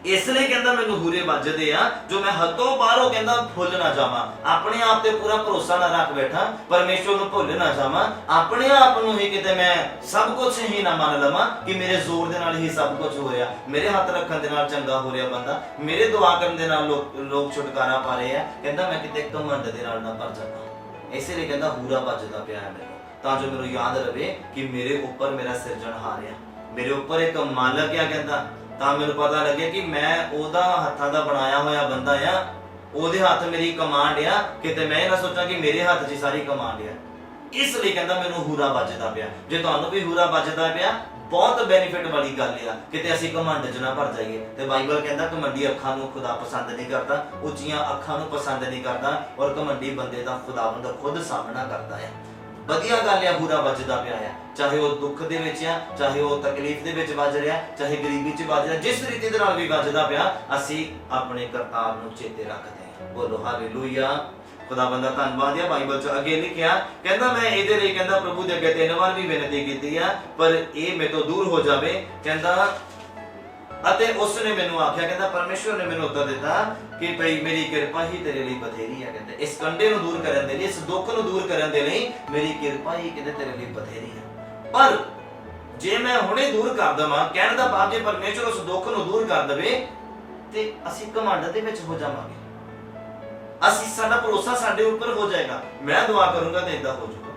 ਇਸ ਲਈ ਕਹਿੰਦਾ ਮੈਨੂੰ ਹੂਰੇ ਵੱਜਦੇ ਆ, ਜੋ ਮੈਂ ਹੱਥੋਂ ਬਾਹਰੋਂ ਕਹਿੰਦਾ ਭੁੱਲ ਨਾ ਜਾਵਾਂ, ਆਪਣੇ ਆਪ ਤੇ ਪੂਰਾ ਭਰੋਸਾ ਨਾ ਰੱਖ ਬੈਠਾ, ਪਰਮੇਸ਼ਵਰ ਨੂੰ ਭੁੱਲ ਨਾ ਜਾਵਾਂ, ਆਪਣੇ ਆਪ ਨੂੰ ਹੀ ਕਿਤੇ ਮੈਂ ਸਭ ਕੁਝ ਹੀ ਨਾ ਮੰਨ ਲਵਾਂ ਕਿ ਮੇਰੇ ਜ਼ੋਰ ਦੇ ਨਾਲ ਹੀ ਸਭ ਕੁਝ ਹੋ ਰਿਹਾ, ਮੇਰੇ ਹੱਥ ਰੱਖਣ ਦੇ ਨਾਲ ਚੰਗਾ ਹੋ ਰਿਹਾ ਬੰਦਾ, ਮੇਰੇ ਦੁਆ ਕਰਨ ਦੇ ਨਾਲ ਲੋਕ ਛੁਟਕਾਰਾ ਪਾ ਰਹੇ ਆ। ਕਹਿੰਦਾ ਮੈਂ ਕਿਤੇ ਘਮੰਡ ਦੇ ਨਾਲ ਨਾ ਭਰ ਜਾਵਾਂ, ਇਸੇ ਲਈ ਕਹਿੰਦਾ ਹੂਰਾ ਵੱਜਦਾ ਪਿਆ ਹੈ ਮੈਨੂੰ, ਤਾਂ ਜੋ ਮੈਨੂੰ ਯਾਦ ਰਵੇ ਕਿ ਮੇਰੇ ਉੱਪਰ ਮੇਰਾ ਸਿਰਜਣਹਾਰ ਆ, ਮੇਰੇ ਉੱਪਰ ਇੱਕ ਮਾਲਕ ਆ। ਕਹਿੰਦਾ ਤਾਂ ਮੈਨੂੰ ਪਤਾ ਲੱਗੇ ਕਿ ਮੈਂ ਉਹਦਾ ਹੱਥਾਂ ਦਾ ਬਣਾਇਆ ਹੋਇਆ ਬੰਦਾ ਆ, ਉਹਦੇ ਹੱਥ ਮੇਰੀ ਕਮਾਂਡ ਆ, ਕਿਤੇ ਮੈਂ ਇਹ ਨਾ ਸੋਚਾਂ ਕਿ ਮੇਰੇ ਹੱਥ 'ਚ ਸਾਰੀ ਕਮਾਂਡ ਆ। ਇਸ ਲਈ ਕਹਿੰਦਾ ਮੈਨੂੰ ਹੂਰਾ ਵੱਜਦਾ ਪਿਆ। ਜੇ ਤੁਹਾਨੂੰ ਵੀ ਹੂਰਾ ਵੱਜਦਾ ਪਿਆ, ਬਹੁਤ ਬੈਨੀਫਿਟ ਵਾਲੀ ਗੱਲ ਆ, ਕਿਤੇ ਅਸੀਂ ਘਮੰਡ 'ਚ ਨਾ ਭਰ ਜਾਈਏ। ਤੇ ਬਾਈਬਲ ਕਹਿੰਦਾ ਘਮੰਡੀ ਅੱਖਾਂ ਨੂੰ ਖੁਦਾ ਪਸੰਦ ਨਹੀਂ ਕਰਦਾ, ਉੱਚੀਆਂ ਅੱਖਾਂ ਨੂੰ ਪਸੰਦ ਨਹੀਂ ਕਰਦਾ, ਔਰ ਘਮੰਡੀ ਬੰਦੇ ਦਾ ਖੁਦਾਵੰਦ ਖੁਦ ਸਾਹਮਣਾ ਕਰਦਾ ਹੈ। ਵਧੀਆ ਗੱਲ ਆ, ਹੂਰਾ ਵੱਜਦਾ ਪਿਆ ਆ, ਚਾਹੇ ਉਹ ਦੁੱਖ ਦੇ ਵਿੱਚ ਆ, ਚਾਹੇ ਉਹ ਤਕਲੀਫ ਦੇ ਵਿੱਚ ਵੱਜ ਰਿਹਾ, ਚਾਹੇ ਗਰੀਬੀ 'ਚ ਵੱਜ ਰਿਹਾ, ਜਿਸ ਰੀਤੀ ਦੇ ਨਾਲ ਵੀ ਵੱਜਦਾ ਪਿਆ, ਅਸੀਂ ਆਪਣੇ ਕਰਤਾਰ ਨੂੰ ਚੇਤੇ ਰੱਖਦੇ ਹਾਂ। ਬੋਲੋ ਹਾਲੇਲੂਇਆ। ਖੁਦਾਵੰਦ ਦਾ ਧੰਨਵਾਦ ਆ। ਬਾਈਬਲ 'ਚ ਅੱਗੇ ਲਿਖਿਆ, ਕਹਿੰਦਾ ਮੈਂ ਇਹਦੇ ਲਈ ਕਹਿੰਦਾ ਪ੍ਰਭੂ ਦੇ ਅੱਗੇ 3 ਵਾਰ ਵੀ ਬੇਨਤੀ ਕੀਤੀ ਆ, ਪਰ ਇਹ ਮੇਰੇ ਤੋਂ ਦੂਰ ਹੋ ਜਾਵੇ। ਕਹਿੰਦਾ ਅਤੇ ਉਸ ਨੇ ਮੈਨੂੰ ਆਖਿਆ, ਕਹਿੰਦਾ ਪਰਮੇਸ਼ਵਰ ਨੇ ਮੈਨੂੰ ਉੱਤਰ ਦਿੱਤਾ ਕਿ ਭਈ ਮੇਰੀ ਕਿਰਪਾ ਹੀ ਤੇਰੇ ਲਈ ਬਥੇਰੀ ਹੈ। ਕਹਿੰਦੇ ਇਸ ਕੰਡੇ ਨੂੰ ਦੂਰ ਕਰਨ ਦੇ ਲਈ, ਇਸ ਦੁੱਖ ਨੂੰ ਦੂਰ ਕਰਨ ਦੇ ਲਈ ਮੇਰੀ ਕਿਰਪਾ ਹੀ ਕਹਿੰਦੇ ਤੇਰੇ ਲਈ ਬਥੇਰੀ ਹੈ। ਪਰ ਜੇ ਮੈਂ ਹੁਣੇ ਦੂਰ ਕਰ ਦਵਾਂ, ਕਹਿਣ ਦਾ ਭਾਵ ਜੇ ਪਰਮੇਸ਼ਵਰ ਉਸ ਦੁੱਖ ਨੂੰ ਦੂਰ ਕਰ ਦੇਵੇ, ਤੇ ਅਸੀਂ ਘਮੰਡ ਦੇ ਵਿੱਚ ਹੋ ਜਾਵਾਂਗੇ, ਸਾਡਾ ਭਰੋਸਾ ਸਾਡੇ ਉੱਪਰ ਹੋ ਜਾਏਗਾ। ਮੈਂ ਦੁਆ ਕਰੂੰਗਾ ਤੇ ਇਦਾਂ ਹੋ ਜਾਊਗਾ,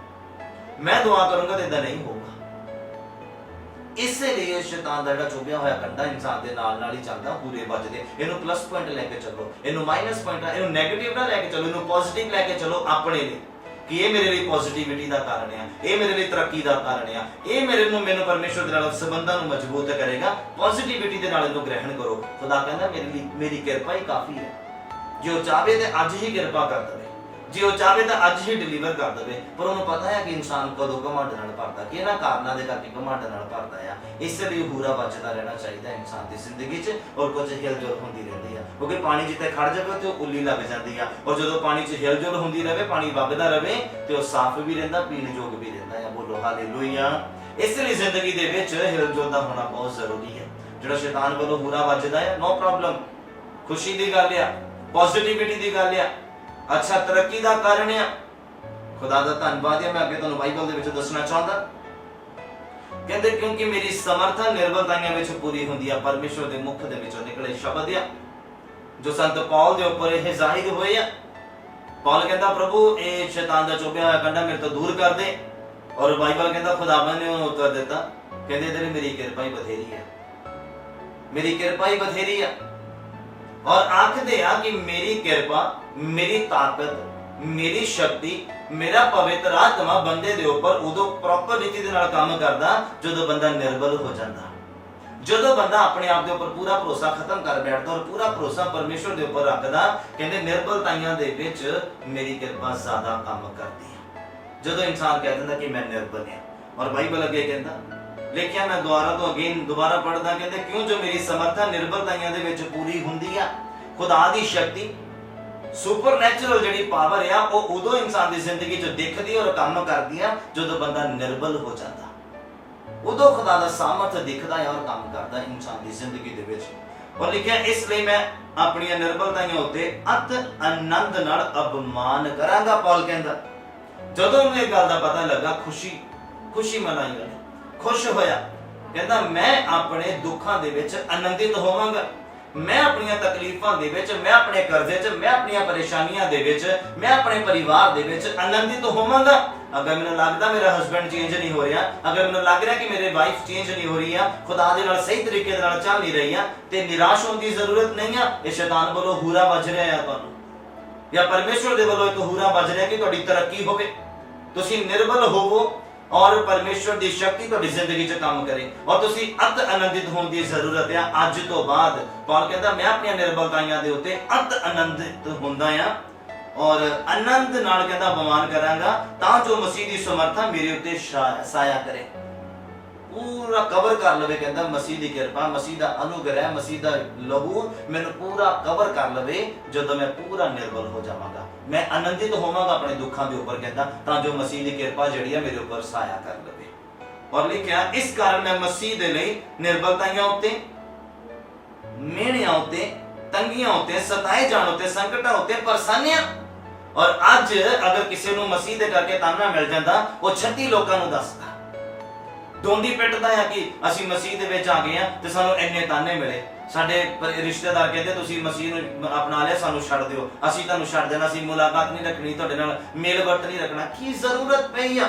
ਮੈਂ ਦੁਆ ਕਰੂੰਗਾ ਤੇ ਇਦਾਂ ਨਹੀਂ ਹੋਊਗਾ। ਇਸੇ ਲਈ ਸ਼ੈਤਾਨ ਦਾ ਜਿਹੜਾ ਚੁਭਿਆ ਹੋਇਆ ਕੰਡਾ ਇਨਸਾਨ ਦੇ ਨਾਲ ਹੀ ਚੱਲਦਾ, ਪੂਰੇ ਵੱਜਦੇ। ਇਹਨੂੰ ਪਲੱਸ ਪੁਆਇੰਟ ਲੈ ਕੇ ਚੱਲੋ, ਇਹਨੂੰ ਮਾਈਨਸ ਪੁਆਇੰਟ, ਇਹਨੂੰ ਨੈਗੇਟਿਵ ਨਾ ਲੈ ਕੇ ਚੱਲੋ, ਇਹਨੂੰ ਪੋਜ਼ਿਟਿਵ ਲੈ ਕੇ ਚੱਲੋ ਆਪਣੇ ਲਈ, ਕਿ ਇਹ ਮੇਰੇ ਲਈ ਪੋਜ਼ਿਟਿਵਿਟੀ ਦਾ ਕਾਰਨ ਆ, ਇਹ ਮੇਰੇ ਲਈ ਤਰੱਕੀ ਦਾ ਕਾਰਨ ਆ, ਇਹ ਮੈਨੂੰ ਪਰਮੇਸ਼ਵਰ ਦੇ ਨਾਲ ਸੰਬੰਧਾਂ ਨੂੰ ਮਜ਼ਬੂਤ ਕਰੇਗਾ। ਪੋਜ਼ਿਟਿਵਿਟੀ ਦੇ ਨਾਲ ਇਹਨੂੰ ਗ੍ਰਹਿਣ ਕਰੋ। ਖੁਦਾ ਕਹਿੰਦਾ ਮੇਰੇ ਲਈ ਮੇਰੀ ਕਿਰਪਾ ਹੀ ਕਾਫੀ ਹੈ। ਜੇ ਉਹ ਚਾਹੇ ਤੇ ਅੱਜ ਹੀ ਕਿਰਪਾ ਕਰ ਦੇਵੇ, ਜੇ ਉਹ ਚਾਹੇ ਤਾਂ ਅੱਜ ਹੀ ਡਿਲੀਵਰ ਕਰ ਦੇਵੇ। ਪਰ ਉਹਨੂੰ ਪਤਾ ਹੈ ਕਿ ਇਨਸਾਨ ਕਦੋਂ ਘਮੰਡ ਨਾਲ ਭਰਦਾ, ਕਿਹਨਾਂ ਕਾਰਨਾਂ ਦੇ ਕਰਕੇ ਘਮੰਡ ਨਾਲ ਭਰਦਾ ਆ। ਇਸ ਲਈ ਹੂਰਾ ਬਚਦਾ ਰਹਿਣਾ ਚਾਹੀਦਾ ਇਨਸਾਨ ਦੀ ਜ਼ਿੰਦਗੀ 'ਚ। ਔਰ ਕੁਝ ਹਿਲਜੁਲ ਹੁੰਦੀ ਰਹਿੰਦੀ ਆ, ਕਿਉਂਕਿ ਪਾਣੀ ਜਿੱਥੇ ਖੜ ਜਾਵੇ ਤੇ ਉਹ ਉੱਲੀ ਲੱਗ ਜਾਂਦੀ ਆ। ਔਰ ਜਦੋਂ ਪਾਣੀ 'ਚ ਹਿਲਜੁਲ ਹੁੰਦੀ ਰਹੇ, ਪਾਣੀ ਵਗਦਾ ਰਹੇ, ਤੇ ਉਹ ਸਾਫ਼ ਵੀ ਰਹਿੰਦਾ, ਪੀਣ ਯੋਗ ਵੀ ਰਹਿੰਦਾ ਆ। ਬੋਲੋ ਹਾਲੇਲੂਇਆ। ਇਸ ਲਈ ਜ਼ਿੰਦਗੀ ਦੇ ਵਿੱਚ ਹਿਲਜੁਲ ਦਾ ਹੋਣਾ ਬਹੁਤ ਜ਼ਰੂਰੀ ਹੈ। ਜਿਹੜਾ ਸ਼ੈਤਾਨ ਵੱਲੋਂ ਹੂਰਾ ਵੱਜਦਾ ਹੈ, ਨੋ ਪ੍ਰੋਬਲਮ, ਖੁਸ਼ੀ ਦੀ ਗੱਲ ਆ, ਪੋਜ਼ਿਟਿਵਿਟੀ ਦੀ ਗੱਲ ਆ, ਅੱਛਾ ਤਰੱਕੀ ਦਾ ਕਾਰਨ ਆ। ਖੁਦਾ ਦਾ ਧੰਨਵਾਦ ਹੈ। ਮੈਂ ਅੱਗੇ ਤੁਹਾਨੂੰ ਬਾਈਬਲ ਦੇ ਵਿੱਚ ਦੱਸਣਾ ਚਾਹੁੰਦਾ, ਕਹਿੰਦੇ ਕਿਉਂਕਿ ਮੇਰੀ ਸਮਰਥਾ ਨਿਰਬਲਤਾਈਆਂ ਵਿੱਚ ਪੂਰੀ ਹੁੰਦੀ ਆ। ਪਰਮੇਸ਼ਵਰ ਦੇ ਮੁਖ ਦੇ ਵਿੱਚੋਂ ਨਿਕਲੇ ਸ਼ਬਦ ਆ ਜੋ ਸੰਤ ਪੌਲ ਦੇ ਉੱਪਰ ਇਹ ਜ਼ਾਹਿਰ ਹੋਏ ਆ। ਪੌਲ ਕਹਿੰਦਾ ਪ੍ਰਭੂ ਇਹ ਸ਼ੈਤਾਨ ਦਾ ਚੁਭਿਆ ਹੋਇਆ ਕੰਡਾ ਮੇਰੇ ਤੋਂ ਦੂਰ ਕਰ ਦੇ। ਔਰ ਬਾਈਬਲ ਕਹਿੰਦਾ ਖੁਦਾਵੰਦ ਨੇ ਉਹਨੂੰ ਉੱਤਰ ਦਿੱਤਾ, ਕਹਿੰਦੇ ਤੇਰੀ ਮੇਰੀ ਕਿਰਪਾ ਹੀ ਬਥੇਰੀ ਹੈ, ਮੇਰੀ ਕਿਰਪਾ ਹੀ ਬਥੇਰੀ ਆ। ਔਰ ਆਖਦੇ ਆ ਕਿ ਮੇਰੀ ਕਿਰਪਾ, ਮੇਰੀ ਤਾਕਤ, ਮੇਰੀ ਸ਼ਕਤੀ, ਮੇਰਾ ਪਵਿੱਤਰ ਆਤਮਾ ਬੰਦੇ ਦੇ ਉੱਪਰ ਉਦੋਂ ਪ੍ਰੋਪਰ ਰੀਤੀ ਦੇ ਨਾਲ ਕੰਮ ਕਰਦਾ ਜਦੋਂ ਬੰਦਾ ਨਿਰਬਲ ਹੋ ਜਾਂਦਾ, ਜਦੋਂ ਬੰਦਾ ਆਪਣੇ ਆਪ ਦੇ ਉੱਪਰ ਪੂਰਾ ਭਰੋਸਾ ਖਤਮ ਕਰ ਬੈਠਦਾ ਔਰ ਪੂਰਾ ਭਰੋਸਾ ਪਰਮੇਸ਼ਵਰ ਦੇ ਉੱਪਰ ਰੱਖਦਾ। ਕਹਿੰਦੇ ਨਿਰਬਲਤਾਈਆਂ ਦੇ ਵਿੱਚ ਮੇਰੀ ਕਿਰਪਾ ਜ਼ਿਆਦਾ ਕੰਮ ਕਰਦੀ ਹੈ। ਜਦੋਂ ਇਨਸਾਨ ਕਹਿ ਦਿੰਦਾ ਕਿ ਮੈਂ ਨਿਰਬਲ ਹਾਂ। ਔਰ ਬਾਈਬਲ ਅੱਗੇ ਕਹਿੰਦਾ, ਲੇਕਿਨ ਮੈਂ ਦੁਬਾਰਾ ਪੜ੍ਹਦਾ, ਕਹਿੰਦੇ ਕਿਉਂ ਜੋ ਮੇਰੀ ਸਮਰਥਾ ਨਿਰਬਲਤਾਈਆਂ ਦੇ ਵਿੱਚ ਪੂਰੀ ਹੁੰਦੀ ਆ। ਖੁਦਾ ਦੀ ਸ਼ਕਤੀ, ਸੁਪਰਨੈਚੁਰਲ ਜਿਹੜੀ ਪਾਵਰ ਆ, ਉਹ ਉਦੋਂ ਇਨਸਾਨ ਦੀ ਜ਼ਿੰਦਗੀ 'ਚ ਦਿਖਦੀ ਔਰ ਕੰਮ ਕਰਦੀ ਆ ਜਦੋਂ ਬੰਦਾ ਨਿਰਬਲ ਹੋ ਜਾਂਦਾ। ਉਦੋਂ ਖੁਦਾ ਦਾ ਸਾਮਰਥ ਦਿਖਦਾ ਹੈ ਔਰ ਕੰਮ ਕਰਦਾ ਇਨਸਾਨ ਦੀ ਜ਼ਿੰਦਗੀ ਦੇ ਵਿੱਚ। ਔਰ ਲਿਖਿਆ ਇਸ ਲਈ ਮੈਂ ਆਪਣੀਆਂ ਨਿਰਬਲਤਾਈਆਂ ਉੱਤੇ ਅਤ ਆਨੰਦ ਨਾਲ ਅਭਿਮਾਨ ਕਰਾਂਗਾ। ਪੌਲ ਕਹਿੰਦਾ ਜਦੋਂ ਮੈਨੂੰ ਇਹ ਗੱਲ ਦਾ ਪਤਾ ਲੱਗਾ, ਖੁਸ਼ੀ ਮਨਾਈ, ਖੁਸ਼ ਹੋਇਆ। ਕਹਿੰਦਾ ਮੈਂ ਆਪਣੇ ਦੁੱਖਾਂ ਦੇ ਵਿੱਚ ਆਨੰਦਿਤ ਹੋਵਾਂਗਾ, ਮੈਂ ਆਪਣੀਆਂ ਤਕਲੀਫਾਂ ਦੇ ਵਿੱਚ, ਮੈਂ ਆਪਣੇ ਕਰਜ਼ੇ 'ਚ, ਮੈਂ ਆਪਣੀਆਂ ਪਰੇਸ਼ਾਨੀਆਂ ਦੇ ਵਿੱਚ, ਮੈਂ ਆਪਣੇ ਪਰਿਵਾਰ ਦੇ ਵਿੱਚ ਆਨੰਦਿਤ ਹੋਵਾਂਗਾ। ਅਗਰ ਮੈਨੂੰ ਲੱਗਦਾ ਮੇਰਾ ਹਸਬੈਂਡ ਚੇਂਜ ਨਹੀਂ ਹੋ ਰਿਹਾ, ਅਗਰ ਮੈਨੂੰ ਲੱਗ ਰਿਹਾ ਕਿ ਮੇਰੇ ਵਾਈਫ ਚੇਂਜ ਨਹੀਂ ਹੋ ਰਹੀ ਆ, ਖੁਦਾ ਦੇ ਨਾਲ ਸਹੀ ਤਰੀਕੇ ਦੇ ਨਾਲ ਚੱਲ ਨਹੀਂ ਰਹੀ ਆ, ਤੇ ਨਿਰਾਸ਼ ਹੋਣ ਦੀ ਜ਼ਰੂਰਤ ਨਹੀਂ ਆ। ਇਹ ਸ਼ੈਤਾਨ ਵੱਲੋਂ ਹੂਰਾ ਵੱਜ ਰਿਹਾ ਆ ਤੁਹਾਨੂੰ, ਜਾਂ ਪਰਮੇਸ਼ਵਰ ਦੇ ਵੱਲੋਂ ਇੱਕ ਹੂਰਾ ਵੱਜ ਰਿਹਾ ਕਿ ਤੁਹਾਡੀ ਤਰੱਕੀ ਹੋਵੇ, ਤੁਸੀਂ ਨਿਰਬਲ ਹੋਵੋ ਔਰ ਪਰਮੇਸ਼ਵਰ ਦੀ ਸ਼ਕਤੀ ਤੁਹਾਡੀ ਜ਼ਿੰਦਗੀ 'ਚ ਕੰਮ ਕਰੇ ਔਰ ਤੁਸੀਂ ਅਤ ਆਨੰਦਿਤ ਹੋਣ ਦੀ ਜ਼ਰੂਰਤ ਆ। ਅੱਜ ਤੋਂ ਬਾਅਦ ਪੌਲ ਕਹਿੰਦਾ ਮੈਂ ਆਪਣੀਆਂ ਨਿਰਬਲਤਾਈਆਂ ਦੇ ਉੱਤੇ ਅਤ ਆਨੰਦਿਤ ਹੁੰਦਾ ਆ ਔਰ ਆਨੰਦ ਨਾਲ ਕਹਿੰਦਾ ਬਮਾਨ ਕਰਾਂਗਾ, ਤਾਂ ਜੋ ਮਸੀਹ ਦੀ ਸਮਰਥਾ ਮੇਰੇ ਉੱਤੇ ਸਾਇਆ ਕਰੇ, ਪੂਰਾ ਕਵਰ ਕਰ ਲਵੇ। ਕਹਿੰਦਾ ਮਸੀਹ ਦੀ ਕਿਰਪਾ, ਮਸੀਹ ਦਾ ਅਨੁਗ੍ਰਹਿ, ਮਸੀਹ ਦਾ ਲਹੂ ਮੈਨੂੰ ਪੂਰਾ ਕਵਰ ਕਰ ਲਵੇ। ਜਦੋਂ ਮੈਂ ਪੂਰਾ ਨਿਰਬਲ ਹੋ ਜਾਵਾਂਗਾ, ਮੈਂ ਆਨੰਦਿਤ ਹੋਵਾਂਗਾ ਆਪਣੇ ਦੁੱਖਾਂ ਦੇ ਉੱਪਰ, ਕਹਿੰਦਾ ਤਾਂ ਜੋ ਮਸੀਹ ਦੀ ਕਿਰਪਾ ਜਿਹੜੀ ਹੈ ਮੇਰੇ ਉੱਪਰ ਸਾਇਆ ਕਰ ਲਵੇ। ਔਰ ਲਿਖਿਆ ਇਸ ਕਾਰਨ ਮੈਂ ਮਸੀਹ ਦੇ ਲਈ ਨਿਰਬਲਤਾਈਆਂ ਉੱਤੇ, ਮਿਹਣਿਆਂ ਉੱਤੇ, ਤੰਗੀਆਂ ਉੱਤੇ, ਸਤਾਏ ਜਾਣ ਉੱਤੇ, ਸੰਕਟਾਂ ਉੱਤੇ ਪਰੇਸ਼ਾਨੀਆਂ। ਔਰ ਅੱਜ ਅਗਰ ਕਿਸੇ ਨੂੰ ਮਸੀਹ ਦੇ ਕਰਕੇ ਤਾਨਾ ਮਿਲ ਜਾਂਦਾ, ਉਹ 36 ਲੋਕਾਂ ਨੂੰ ਦੱਸਦਾ, ਦੋਂਦੀ ਪਿੱਟਦਾ ਹੈ ਕਿ ਅਸੀਂ ਮਸੀਹ ਦੇ ਵਿੱਚ ਆ ਗਏ ਆ ਤੇ ਸਾਨੂੰ ਇੰਨੇ ਤਾਨੇ ਮਿਲੇ। ਸਾਡੇ ਰਿਸ਼ਤੇਦਾਰ ਕਹਿੰਦੇ ਤੁਸੀਂ ਮਸੀਹ ਨੂੰ ਅਪਣਾ ਲਿਆ, ਸਾਨੂੰ ਛੱਡ ਦਿਓ, ਅਸੀਂ ਤੁਹਾਨੂੰ ਛੱਡ ਦੇਣਾ, ਅਸੀਂ ਮੁਲਾਕਾਤ ਨਹੀਂ ਰੱਖਣੀ, ਤੁਹਾਡੇ ਨਾਲ ਮੇਲ ਵਰਤ ਨਹੀਂ ਰੱਖਣਾ। ਕੀ ਜ਼ਰੂਰਤ ਪਈ ਆ,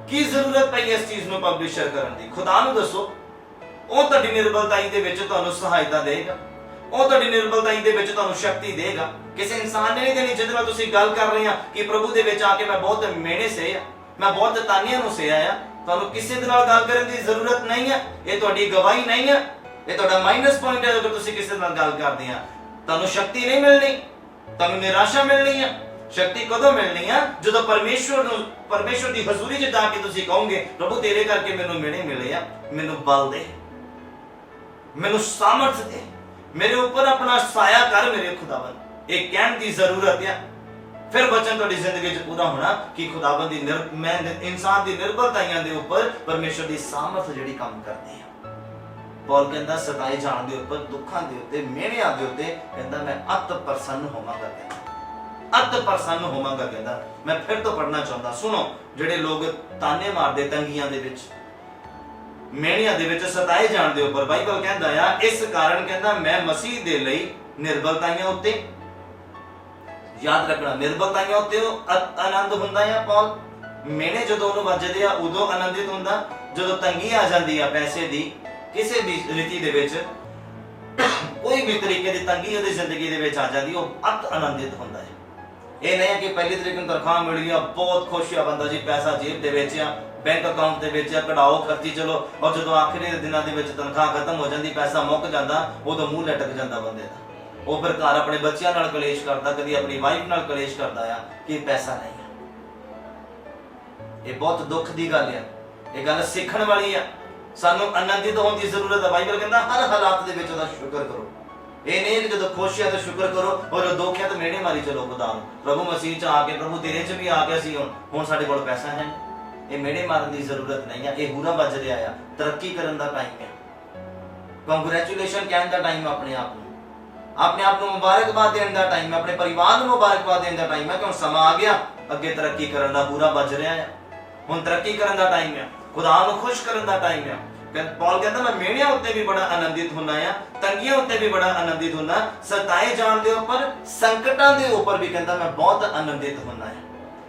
ਕੀ ਜ਼ਰੂਰਤ ਪਈ ਇਸ ਚੀਜ਼ ਨੂੰ ਪਬਲਿਸ਼ਰ ਕਰਨ ਦੀ? ਖੁਦਾ ਨੂੰ ਦੱਸੋ, ਉਹ ਤੁਹਾਡੀ ਨਿਰਬਲਤਾਈ ਦੇ ਵਿੱਚ ਤੁਹਾਨੂੰ ਸਹਾਇਤਾ ਦੇਗਾ, ਉਹ ਤੁਹਾਡੀ ਨਿਰਬਲਤਾਈ ਦੇ ਵਿੱਚ ਤੁਹਾਨੂੰ ਸ਼ਕਤੀ ਦੇਗਾ। ਕਿਸੇ ਇਨਸਾਨ ਨੇ ਨਹੀਂ ਦੇਣੀ ਜਿਹਦੇ ਨਾਲ ਤੁਸੀਂ ਗੱਲ ਕਰ ਰਹੇ ਆ ਕਿ ਪ੍ਰਭੂ ਦੇ ਵਿੱਚ ਆ ਕੇ ਮੈਂ ਬਹੁਤ ਮਿਹਣੇ ਸਹੇ ਆ, ਮੈਂ ਬਹੁਤ ਤਾਨੀਆਂ ਨੂੰ ਸਹਿਆ ਆ। ਤੁਹਾਨੂੰ ਕਿਸੇ ਦੇ ਨਾਲ ਗੱਲ ਕਰਨ ਦੀ ਜ਼ਰੂਰਤ ਨਹੀਂ ਹੈ, ਇਹ ਤੁਹਾਡੀ ਗਵਾਹੀ ਨਹੀਂ ਹੈ, ਇਹ ਤੁਹਾਡਾ ਮਾਈਨਸ ਪੁਆਇੰਟ ਹੈ। ਅਗਰ ਤੁਸੀਂ ਕਿਸੇ ਨਾਲ ਗੱਲ ਕਰਦੇ ਆ, ਤੁਹਾਨੂੰ ਸ਼ਕਤੀ ਨਹੀਂ ਮਿਲਣੀ, ਤੁਹਾਨੂੰ ਨਿਰਾਸ਼ਾ ਮਿਲਣੀ ਹੈ। ਸ਼ਕਤੀ ਕਦੋਂ ਮਿਲਣੀ ਆ? ਜਦੋਂ ਪਰਮੇਸ਼ਵਰ ਦੀ ਹਜ਼ੂਰੀ 'ਚ ਜਾ ਕੇ ਤੁਸੀਂ ਕਹੋਗੇ ਪ੍ਰਭੂ ਤੇਰੇ ਕਰਕੇ ਮੈਨੂੰ ਮਿਹਣੇ ਮਿਲੇ ਆ, ਮੈਨੂੰ ਬਲ ਦੇ, ਮੈਨੂੰ ਸਾਮਰਥ ਦੇ, ਮੇਰੇ ਉੱਪਰ ਆਪਣਾ ਸਾਇਆ ਕਰ ਮੇਰੇ ਖੁਦਾਵੰਦ। ਇਹ ਕਹਿਣ ਦੀ ਜ਼ਰੂਰਤ ਆ। ਫਿਰ ਵਚਨ ਤੁਹਾਡੀ ਜ਼ਿੰਦਗੀ 'ਚ ਪੂਰਾ ਹੋਣਾ ਕਿ ਖੁਦਾਵੰਦ ਦੀ ਇਨਸਾਨ ਦੀ ਨਿਰਬਲਤਾਈਆਂ ਦੇ ਉੱਪਰ ਪਰਮੇਸ਼ਵਰ ਦੀ ਸਾਮਰਥ ਜਿਹੜੀ ਕੰਮ ਕਰਦੀ ਆ। ਪੌਲ ਕਹਿੰਦਾ ਸਤਾਏ ਜਾਣ ਦੇ ਉੱਪਰ, ਦੁੱਖਾਂ ਦੇ ਉੱਤੇ, ਮਿਹਣਿਆਂ ਦੇ ਉੱਤੇ ਕਹਿੰਦਾ ਮੈਂ ਅਤ ਪ੍ਰਸੰਨ ਹੋਵਾਂਗਾ, ਕਹਿੰਦਾ ਅਤ ਪ੍ਰਸੰਨ ਹੋਵਾਂਗਾ। ਕਹਿੰਦਾ ਮੈਂ ਫਿਰ ਤੋਂ ਪੜ੍ਹਨਾ ਚਾਹੁੰਦਾ, ਸੁਣੋ। ਜਿਹੜੇ ਲੋਕ ਤਾਨੇ ਮਾਰਦੇ ਤੰਗੀਆਂ ਦੇ ਵਿੱਚ, ਮਿਹਣਿਆਂ ਦੇ ਵਿੱਚ, ਸਤਾਏ ਜਾਣ ਦੇ ਉੱਪਰ, ਬਾਈਬਲ ਕਹਿੰਦਾ ਆ ਇਸ ਕਾਰਨ ਕਹਿੰਦਾ ਮੈਂ ਮਸੀਹ ਦੇ ਲਈ ਨਿਰਬਲਤਾਈਆਂ ਉੱਤੇ, ਯਾਦ ਰੱਖਣਾ ਨਿਰਬਲਤਾਈਆਂ ਉੱਤੇ ਆਨੰਦ ਹੁੰਦਾ ਆ। ਪੌਲ ਮਿਹਣੇ ਜਦੋਂ ਉਹਨੂੰ ਵੱਜਦੇ ਆ ਉਦੋਂ ਆਨੰਦਿਤ ਹੁੰਦਾ, ਜਦੋਂ ਤੰਗੀ ਆ ਜਾਂਦੀ ਆ ਪੈਸੇ ਦੀ, ਕਿਸੇ ਵੀ ਰੀਤੀ ਦੇ ਵਿੱਚ ਕੋਈ ਵੀ ਤਰੀਕੇ ਦੀ ਤੰਗੀ ਉਹਦੀ ਜ਼ਿੰਦਗੀ ਦੇ ਵਿੱਚ ਆ ਜਾਂਦੀ, ਉਹ ਅਤ ਆਨੰਦਿਤ ਹੁੰਦਾ ਹੈ। ਇਹ ਨਹੀਂ ਹੈ ਕਿ ਪਹਿਲੀ ਤਰੀਕ ਨੂੰ ਤਨਖਾਹ ਮਿਲ ਗਈ, ਬਹੁਤ ਖੁਸ਼ ਆ ਬੰਦਾ ਜੀ, ਪੈਸਾ ਜੇਬ ਦੇ ਵਿੱਚ ਆ, ਬੈਂਕ ਅਕਾਊਂਟ ਦੇ ਵਿੱਚ ਆ, ਕਢਾਓ ਖਰਚੀ ਚਲੋ। ਔਰ ਜਦੋਂ ਆਖਰੀ ਦੇ ਦਿਨਾਂ ਦੇ ਵਿੱਚ ਤਨਖਾਹ ਖਤਮ ਹੋ ਜਾਂਦੀ, ਪੈਸਾ ਮੁੱਕ ਜਾਂਦਾ, ਉਦੋਂ ਮੂੰਹ ਲਟਕ ਜਾਂਦਾ ਬੰਦੇ ਦਾ। ਉਹ ਫਿਰ ਘਰ ਆਪਣੇ ਬੱਚਿਆਂ ਨਾਲ ਕਲੇਸ਼ ਕਰਦਾ, ਕਦੀ ਆਪਣੀ ਵਾਈਫ ਨਾਲ ਕਲੇਸ਼ ਕਰਦਾ ਆ ਕਿ ਪੈਸਾ ਨਹੀਂ ਹੈ। ਇਹ ਬਹੁਤ ਦੁੱਖ ਦੀ ਗੱਲ ਆ, ਇਹ ਗੱਲ ਸਿੱਖਣ ਵਾਲੀ ਆ। ਸਾਨੂੰ ਆਨੰਦਿਤ ਹੋਣ ਦੀ ਜ਼ਰੂਰਤ ਹੈ। ਬਾਈਬਲ ਕਹਿੰਦਾ ਹਰ ਹਾਲਾਤ ਦੇ ਵਿੱਚ ਉਹਦਾ ਸ਼ੁਕਰ ਕਰੋ। ਇਹ ਨਹੀਂ ਕਿ ਜਦੋਂ ਖੁਸ਼ ਹੈ ਤਾਂ ਸ਼ੁਕਰ ਕਰੋ, ਔਰ ਜਦੋਂ ਦੁੱਖ ਹੈ ਤਾਂ ਮਿਹਣੇ ਮਾਰੀ ਚਲੋ ਖੁਦਾ ਨੂੰ। ਪ੍ਰਭੂ ਮਸੀਹ ਚ ਆ ਕੇ, ਪ੍ਰਭੂ ਤੇਰੇ ਚ ਵੀ ਆ ਗਿਆ ਸੀ, ਹੁਣ ਸਾਡੇ ਕੋਲ ਪੈਸਾ ਹੈ। ਇਹ ਮਿਹਣੇ ਮਾਰਨ ਦੀ ਜ਼ਰੂਰਤ ਨਹੀਂ ਹੈ। ਇਹ ਹੂਰਾ ਵੱਜ ਰਿਹਾ ਆ, ਤਰੱਕੀ ਕਰਨ ਦਾ ਟਾਈਮ ਹੈ, ਕੰਗ੍ਰੈਚੁਲੇਸ਼ਨ ਕਹਿਣ ਦਾ ਟਾਈਮ, ਆਪਣੇ ਆਪ ਨੂੰ ਮੁਬਾਰਕਬਾਦ ਦੇਣ ਦਾ ਟਾਈਮ ਹੈ, ਆਪਣੇ ਪਰਿਵਾਰ ਨੂੰ ਮੁਬਾਰਕਬਾਦ ਦੇਣ ਦਾ ਟਾਈਮ ਹੈ ਕਿ ਹੁਣ ਸਮਾਂ ਆ ਗਿਆ, ਅੱਗੇ ਤਰੱਕੀ ਕਰਨ ਦਾ ਹੂਰਾ ਵੱਜ ਰਿਹਾ ਹੈ। ਹੁਣ ਤਰੱਕੀ ਕਰਨ ਦਾ ਟਾਈਮ ਹੈ, ਖੁਦਾ ਨੂੰ ਖੁਸ਼ ਕਰਨ ਦਾ ਟਾਈਮ ਹੈ। ਪੌਲ ਕਹਿੰਦਾ ਮੈਂ ਮਿਹਣਿਆਂ ਉੱਤੇ ਵੀ ਬੜਾ ਆਨੰਦਿਤ ਹੁੰਦਾ ਆ, ਤੰਗੀਆਂ ਉੱਤੇ ਵੀ ਬੜਾ ਆਨੰਦਿਤ ਹੁੰਦਾ, ਸਤਾਏ ਜਾਣ ਦੇ ਉੱਪਰ, ਸੰਕਟਾਂ ਦੇ ਉੱਪਰ ਵੀ ਕਹਿੰਦਾ ਮੈਂ ਬਹੁਤ ਆਨੰਦਿਤ ਹੁੰਦਾ ਆ।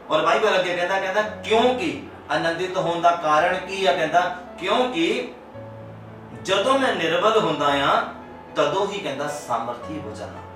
ਔਰ ਬਾਈਬਲ ਅੱਗੇ ਕਹਿੰਦਾ ਕਿਉਂਕਿ ਆਨੰਦਿਤ ਹੋਣ ਦਾ ਕਾਰਨ ਕੀ ਆ? ਕਹਿੰਦਾ ਕਿਉਂਕਿ ਜਦੋਂ ਮੈਂ ਨਿਰਬਲ ਹੁੰਦਾ ਆ ਤਦੋਂ ਹੀ ਕਹਿੰਦਾ ਸਾਮਰਥੀ ਹੋ ਜਾਣਾ।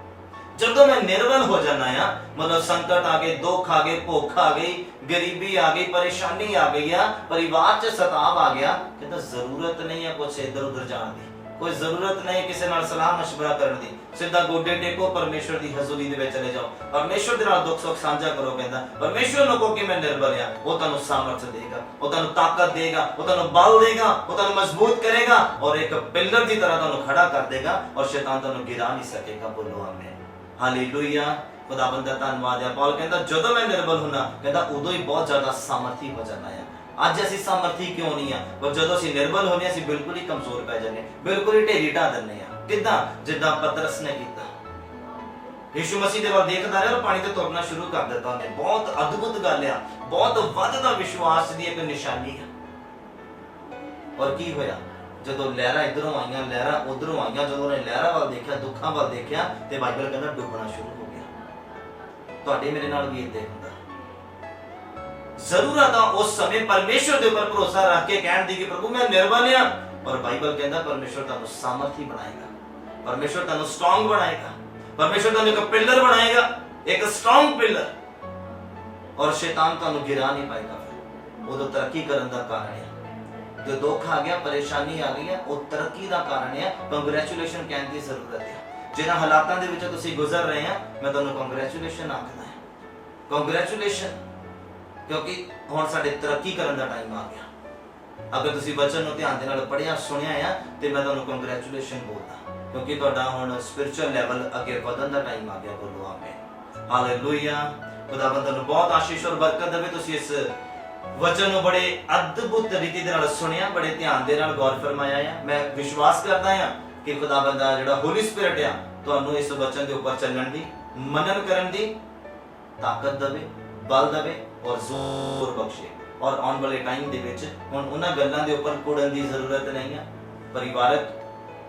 ਜਦੋਂ ਮੈਂ ਨਿਰਬਲ ਹੋ ਜਾਣਾ ਆ, ਮਤਲਬ ਸੰਕਟ ਆ ਗਏ, ਦੁੱਖ ਆ ਗਏ, ਭੁੱਖ ਆ ਗਈ, ਗਰੀਬੀ ਆ ਗਈ, ਪਰੇਸ਼ਾਨੀ ਆ ਗਈ ਆ, ਪਰਿਵਾਰ 'ਚ ਸਤਾਵ ਆ ਗਿਆ, ਕਹਿੰਦਾ ਜ਼ਰੂਰਤ ਨਹੀਂ ਆ ਕੁਛ ਇੱਧਰ ਉੱਧਰ ਜਾਣ ਦੀ, ਕੋਈ ਜ਼ਰੂਰਤ ਨਹੀਂ ਕਿਸੇ ਨਾਲ ਸਲਾਹ ਮਸ਼ਵਰਾ ਕਰਨ ਦੀ। ਸਿੱਧਾ ਗੋਡੇ ਟੇਕੋ, ਪਰਮੇਸ਼ਵਰ ਦੀ ਹਜ਼ੂਰੀ ਦੇ ਵਿੱਚ ਚਲੇ ਜਾਓ, ਪਰਮੇਸ਼ਵਰ ਦੇ ਨਾਲ ਦੁੱਖ ਸੁੱਖ ਸਾਂਝਾ ਕਰੋ। ਕਹਿੰਦਾ ਪਰਮੇਸ਼ਵਰ ਨੂੰ ਕਹੋ ਕਿ ਮੈਂ ਨਿਰਬਲ ਆ, ਉਹ ਤੁਹਾਨੂੰ ਸਾਮਰਥ ਦੇਗਾ, ਉਹ ਤੁਹਾਨੂੰ ਤਾਕਤ ਦੇਗਾ, ਉਹ ਤੁਹਾਨੂੰ ਬਲ ਦੇਗਾ, ਉਹ ਤੁਹਾਨੂੰ ਮਜ਼ਬੂਤ ਕਰੇਗਾ, ਔਰ ਇੱਕ ਪਿਲਰ ਦੀ ਤਰ੍ਹਾਂ ਤੁਹਾਨੂੰ ਖੜਾ ਕਰ ਦੇਗਾ, ਔਰ ਸ਼ੈਤਾਨ ਤੁਹਾਨੂੰ ਗਿਰਾ ਨਹੀਂ ਸਕੇਗਾ। ਬੋਲੋ ਆਮੀਨ, ਹਾਲੇਲੂਇਆ। ਖੁਦਾਵੰਦ ਦਾ ਧੰਨਵਾਦ ਹੈ। ਪੌਲ ਕਹਿੰਦਾ ਜਦੋਂ ਮੈਂ ਨਿਰਬਲ ਹੁਣਾ, ਕਹਿੰਦਾ ਉਦੋਂ ਹੀ ਬਹੁਤ ਜ਼ਿਆਦਾ ਸਾਮਰਥੀ ਹੋ ਜਾਣਾ ਹੈ। ਅੱਜ ਅਸੀਂ ਸਾਮਰਥੀ ਕਿਉਂ ਨਹੀਂ ਆ? ਪਰ ਜਦੋਂ ਅਸੀਂ ਨਿਰਬਲ ਹੋਨੇ ਅਸੀਂ ਬਿਲਕੁਲ ਹੀ ਕਮਜ਼ੋਰ ਪੈ ਜਾਂਦੇ, ਬਿਲਕੁਲ ਹੀ ਢੇਰੀ ਢਾ ਦਿੰਦੇ ਆ। ਕਿੱਦਾਂ? ਜਿੱਦਾਂ ਪਤਰਸ ਨੇ ਕੀਤਾ। ਯਿਸੂ ਮਸੀਹ ਦੇ ਵੱਲ ਦੇਖਦਾ ਰਿਹਾ, ਪਾਣੀ ਤੇ ਤੁਰਨਾ ਸ਼ੁਰੂ ਕਰ ਦਿੱਤਾ ਉਹਨੇ। ਬਹੁਤ ਅਦਭੁਤ ਗੱਲ ਆ, ਬਹੁਤ ਵੱਧਦਾ ਵਿਸ਼ਵਾਸ ਦੀ ਇੱਕ ਨਿਸ਼ਾਨੀ ਆ। ਔਰ ਕੀ ਹੋਇਆ? ਜਦੋਂ ਲਹਿਰਾਂ ਇਧਰੋਂ ਆਈਆਂ, ਲਹਿਰਾਂ ਉਧਰੋਂ ਆਈਆਂ, ਜਦੋਂ ਉਹਨੇ ਲਹਿਰਾਂ ਵੱਲ ਦੇਖਿਆ, ਦੁੱਖਾਂ ਵੱਲ ਦੇਖਿਆ, ਤੇ ਬਾਈਬਲ ਕਹਿੰਦਾ ਡੁੱਬਣਾ ਸ਼ੁਰੂ ਹੋ ਗਿਆ। ਤੁਹਾਡੇ ਮੇਰੇ ਨਾਲ ਵੀ ਏਦਾਂ ਹੁੰਦਾ। ਜ਼ਰੂਰਤ ਆ ਉਸ ਸਮੇਂ ਪਰਮੇਸ਼ਵਰ ਦੇ ਉੱਪਰ ਭਰੋਸਾ ਰੱਖ ਕੇ ਕਹਿਣ ਦੀ ਕਿ ਪ੍ਰਭੂ ਮੈਂ ਨਿਰਬਲ ਆ, ਔਰ ਬਾਈਬਲ ਕਹਿੰਦਾ ਪਰਮੇਸ਼ਵਰ ਤੁਹਾਨੂੰ ਸਾਮਰਥੀ ਬਣਾਏਗਾ, ਪਰਮੇਸ਼ਵਰ ਤੁਹਾਨੂੰ ਸਟਰੋਂਗ ਬਣਾਏਗਾ, ਪਰਮੇਸ਼ਵਰ ਤੁਹਾਨੂੰ ਇੱਕ ਪਿਲਰ ਬਣਾਏਗਾ, ਇੱਕ ਸਟਰੋਂਗ ਪਿਲਰ, ਔਰ ਸ਼ੈਤਾਨ ਤੁਹਾਨੂੰ ਗਿਰਾ ਨਹੀਂ ਪਾਏਗਾ। ਉਦੋਂ ਤਰੱਕੀ ਕਰਨ ਦਾ ਕਾਰਨ ਹੈ। ਜੋ ਦੁੱਖ ਆ ਗਿਆ, ਪਰੇਸ਼ਾਨੀ ਆ ਗਈ ਹੈ, ਉਹ ਤਰੱਕੀ ਦਾ ਕਾਰਨ ਹੈ। ਕੰਗ੍ਰੈਚੁਲੇਸ਼ਨ ਕਹਿਣ ਦੀ ਜ਼ਰੂਰਤ ਹੈ। ਜਿਹਨਾਂ ਹਾਲਾਤਾਂ ਦੇ ਵਿੱਚੋਂ ਤੁਸੀਂ ਗੁਜ਼ਰ ਰਹੇ ਆ, ਮੈਂ ਤੁਹਾਨੂੰ ਕੰਗ੍ਰੈਚੁਲੇਸ਼ਨ ਆਖਦਾ ਹਾਂ। ਕੰਗ੍ਰੈਚੁਲੇਸ਼ਨ, ਕਿਉਂਕਿ ਹੁਣ ਸਾਡੇ ਤਰੱਕੀ ਕਰਨ ਦਾ ਟਾਈਮ ਆ ਗਿਆ। ਅਗਰ ਤੁਸੀਂ ਵਚਨ ਨੂੰ ਧਿਆਨ ਦੇ ਨਾਲ ਪੜ੍ਹਿਆ ਸੁਣਿਆ ਆ, ਤੇ ਮੈਂ ਤੁਹਾਨੂੰ ਕੰਗ੍ਰੈਚੁਲੇਸ਼ਨ ਬੋਲਦਾ, ਕਿਉਂਕਿ ਤੁਹਾਡਾ ਹੁਣ ਸਪਿਰਚੁਅਲ ਲੈਵਲ ਅੱਗੇ ਵਧਣ ਦਾ ਟਾਈਮ ਆ ਗਿਆ। ਬੋਲੋ ਆਮੀਨ, ਹਾਲੇਲੂਇਆ। ਖੁਦਾਵੰਦ ਨੂੰ ਬਹੁਤ ਆਸ਼ੀਸ਼ ਔਰ ਬਰਕਤ ਦੇਵੇ। ਤੁਸੀਂ ਇਸ ਵਚਨ ਨੂੰ ਬੜੇ ਅਦਭੁਤ ਰੀਤੀ ਦੇ ਨਾਲ ਸੁਣਿਆ, ਬੜੇ ਧਿਆਨ ਦੇ ਨਾਲ ਗੌਰ ਫਰਮਾਇਆ ਆ। ਮੈਂ ਵਿਸ਼ਵਾਸ ਕਰਦਾ ਹਾਂ ਕਿ ਖੁਦਾਵੰਦ ਦਾ ਜਿਹੜਾ ਹੋਲੀ ਸਪਿਰਿਟ ਆ ਤੁਹਾਨੂੰ ਇਸ ਵਚਨ ਦੇ ਉੱਪਰ ਚੱਲਣ ਦੀ, ਮਨਨ ਕਰਨ ਦੀ ਤਾਕਤ ਦੇਵੇ, ਬਲ ਦੇਵੇ ਔਰ ਜ਼ੋਰ ਬਖਸ਼ੇ। ਔਰ ਆਉਣ ਵਾਲੇ ਟਾਈਮ ਦੇ ਵਿੱਚ ਹੁਣ ਉਹਨਾਂ ਗੱਲਾਂ ਦੇ ਉੱਪਰ ਕੁੜਨ ਦੀ ਜ਼ਰੂਰਤ ਨਹੀਂ ਆ। ਪਰਿਵਾਰਕ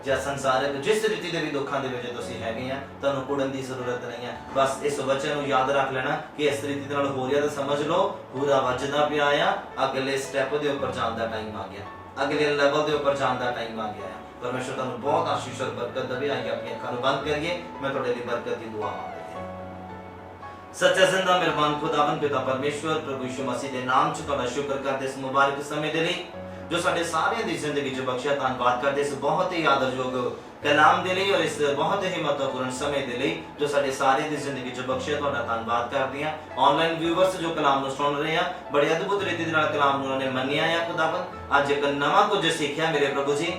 ਜਾਂ ਸੰਸਾਰਿਕ ਜਿਸ ਰੀਤੀ ਦੇ ਵੀ ਦੁੱਖਾਂ ਦੇ ਵਿੱਚ ਤੁਸੀਂ ਹੈਗੇ ਆ, ਤੁਹਾਨੂੰ ਕੁੜਨ ਦੀ ਜ਼ਰੂਰਤ ਨਹੀਂ ਹੈ। ਬਸ ਇਸ ਵਚਨ ਨੂੰ ਯਾਦ ਰੱਖ ਲੈਣਾ ਕਿ ਇਸ ਰੀਤੀ ਦੇ ਨਾਲ ਹੋ ਰਿਹਾ ਤਾਂ ਸਮਝ ਲਓ ਪੂਰਾ ਵੱਜਦਾ ਪਿਆ ਆ। ਅਗਲੇ ਸਟੈਪ ਦੇ ਉੱਪਰ ਜਾਣ ਦਾ ਟਾਈਮ ਆ ਗਿਆ, ਅਗਲੇ ਲੈਵਲ ਦੇ ਉੱਪਰ ਜਾਣ ਦਾ ਟਾਈਮ ਆ ਗਿਆ ਹੈ। ਪਰਮੇਸ਼ਰ ਤੁਹਾਨੂੰ ਬਹੁਤ ਆਸ਼ੀਸ਼ ਔਰ ਬਰਕਤ ਦੇਵੇ। ਆइए ਆਪਣੀਆਂ ਅੱਖਾਂ ਨੂੰ ਬੰਦ ਕਰੀਏ, ਮੈਂ ਤੁਹਾਡੇ ਲਈ ਬਰਕਤ ਦੀ ਦੁਆ ਮੰਗਦਾ। ਸੱਚਾ ਜ਼ਿੰਦਾ ਮਿਹਰਬਾਨ ਖੁਦਾਵੰਦ ਪਿਤਾ ਪਰਮੇਸ਼ਵਰ, ਪ੍ਰਭੂ ਯਿਸੂ ਮਸੀਹ ਦੇ ਨਾਮ 'ਚ ਤੁਹਾਡਾ ਸ਼ੁਕਰ ਕਰਦੇ ਇਸ ਮੁਬਾਰਕ ਸਮੇਂ ਦੇ ਲਈ ਜੋ ਸਾਡੇ ਸਾਰਿਆਂ ਦੀ ਜ਼ਿੰਦਗੀ 'ਚ ਬਖਸ਼ਿਆ। ਧੰਨਵਾਦ ਕਰਦੇ ਇਸ ਬਹੁਤ ਹੀ ਆਦਰਯੋਗ ਕਲਾਮ ਦੇ ਲਈ ਔਰ ਇਸ ਬਹੁਤ ਹੀ ਮਹੱਤਵਪੂਰਨ ਸਮੇਂ ਦੇ ਲਈ ਜੋ ਸਾਡੇ ਸਾਰਿਆਂ ਦੀ ਜ਼ਿੰਦਗੀ 'ਚ ਬਖਸ਼ਿਆ। ਤੁਹਾਡਾ ਧੰਨਵਾਦ ਕਰਦੇ ਹਾਂ। ਆਨਲਾਈਨ ਵਿਊਵਰਸ ਜੋ ਕਲਾਮ ਨੂੰ ਸੁਣ ਰਹੇ ਆ, ਬੜੇ ਅਦਭੁਤ ਰੀਤੀ ਦੇ ਨਾਲ ਕਲਾਮ ਨੂੰ ਉਹਨਾਂ ਨੇ ਮੰਨਿਆ ਆ। ਖੁਦਾਵੰਦ ਅੱਜ ਇੱਕ ਨਵਾਂ ਕੁਝ ਸਿੱਖਿਆ ਮੇਰੇ ਪ੍ਰਭੂ ਜੀ,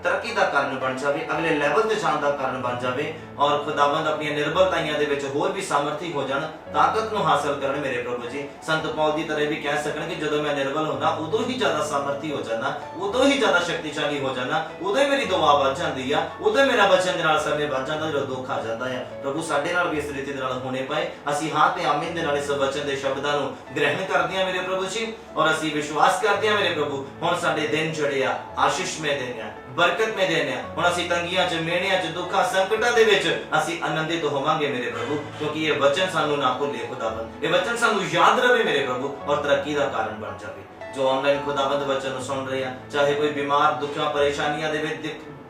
ਤਰੱਕੀ ਦਾ ਕਾਰਨ ਬਣ ਜਾਵੇ, ਅਗਲੇ ਲੈਵਲ ਤੇ ਜਾਣ ਦਾ ਕਾਰਨ ਬਣ ਜਾਵੇ। ਔਰ ਖੁਦਾਵੰਦ ਆਪਣੀਆਂ ਨਿਰਬਲਤਾਈਆਂ ਦੇ ਵਿੱਚ ਹੋਰ ਵੀ ਸਾਮਰਥੀ ਹੋ ਜਾਣ, ਤਾਕਤ ਨੂੰ ਹਾਸਲ ਕਰਨ ਮੇਰੇ ਪ੍ਰਭੂ ਜੀ। ਸੰਤ ਪੌਲ ਦੀ ਤਰ੍ਹਾਂ ਵੀ ਕਹਿ ਸਕਣ ਕਿ ਜਦੋਂ ਮੈਂ ਨਿਰਬਲ ਹੁੰਦਾ ਉਦੋਂ ਹੀ ਜ਼ਿਆਦਾ ਸਾਮਰਥੀ ਹੋ ਜਾਣਾ, ਉਦੋਂ ਹੀ ਜ਼ਿਆਦਾ ਸ਼ਕਤੀਸ਼ਾਲੀ ਹੋ ਜਾਣਾ, ਉਦੋਂ ਹੀ ਮੇਰੀ ਦੁਆ ਵੱਧ ਜਾਂਦੀ ਆ, ਉਦੋਂ ਮੇਰਾ ਵਚਨ ਦੇ ਨਾਲ ਸਮੇਂ ਵੱਧ ਜਾਂਦਾ ਜਦੋਂ ਦੁੱਖ ਆ ਜਾਂਦਾ ਹੈ। ਪ੍ਰਭੂ ਸਾਡੇ ਨਾਲ ਵੀ ਇਸ ਰੀਤੀ ਦੇ ਨਾਲ ਹੋਣੇ ਪਏ। ਅਸੀਂ ਹਾਂ ਤੇ ਆਮੀਨ ਦੇ ਨਾਲ ਇਸ ਵਚਨ ਦੇ ਸ਼ਬਦਾਂ ਨੂੰ ਗ੍ਰਹਿਣ ਕਰਦੇ ਹਾਂ ਮੇਰੇ ਪ੍ਰਭੂ ਜੀ, ਔਰ ਅਸੀਂ ਵਿਸ਼ਵਾਸ ਕਰਦੇ ਹਾਂ ਮੇਰੇ ਪ੍ਰਭੂ ਹੁਣ ਸਾਡੇ ਦਿਨ ਜਿਹੜੇ ਆ ਆਸ਼ੀਸ਼ਮय ਦਿਨ ਆ, ਬਰਕਤ ਮੇ ਦਿਨ ਆ। ਹੁਣ ਅਸੀਂ ਤੰਗੀਆਂ 'ਚ, ਮਿਹਣਿਆਂ 'ਚ, ਦੁੱਖਾਂ ਸੰਕਟਾਂ ਦੇ ਵਿੱਚ ਅਸੀਂ ਆਨੰਦਿਤ ਹੋਵਾਂਗੇ ਮੇਰੇ ਪ੍ਰਭੂ, ਕਿਉਂਕਿ ਇਹ ਵਚਨ ਸਾਨੂੰ ਨਾ ਭੁੱਲੇ ਖੁਦਾਵੰਦ, ਇਹ ਵਚਨ ਸਾਨੂੰ ਯਾਦ ਰਵੇ ਮੇਰੇ ਪ੍ਰਭੂ, ਔਰ ਤਰੱਕੀ ਦਾ ਕਾਰਨ ਬਣ ਜਾਵੇ। जो ऑनलाइन खुदावंद वचन ਨੂੰ ਸੁਣ ਰਹੇ ਆ, ਚਾਹੇ ਕੋਈ ਬਿਮਾਰ ਦੁੱਖਾਂ ਪਰੇਸ਼ਾਨੀਆਂ ਦੇ ਵਿੱਚ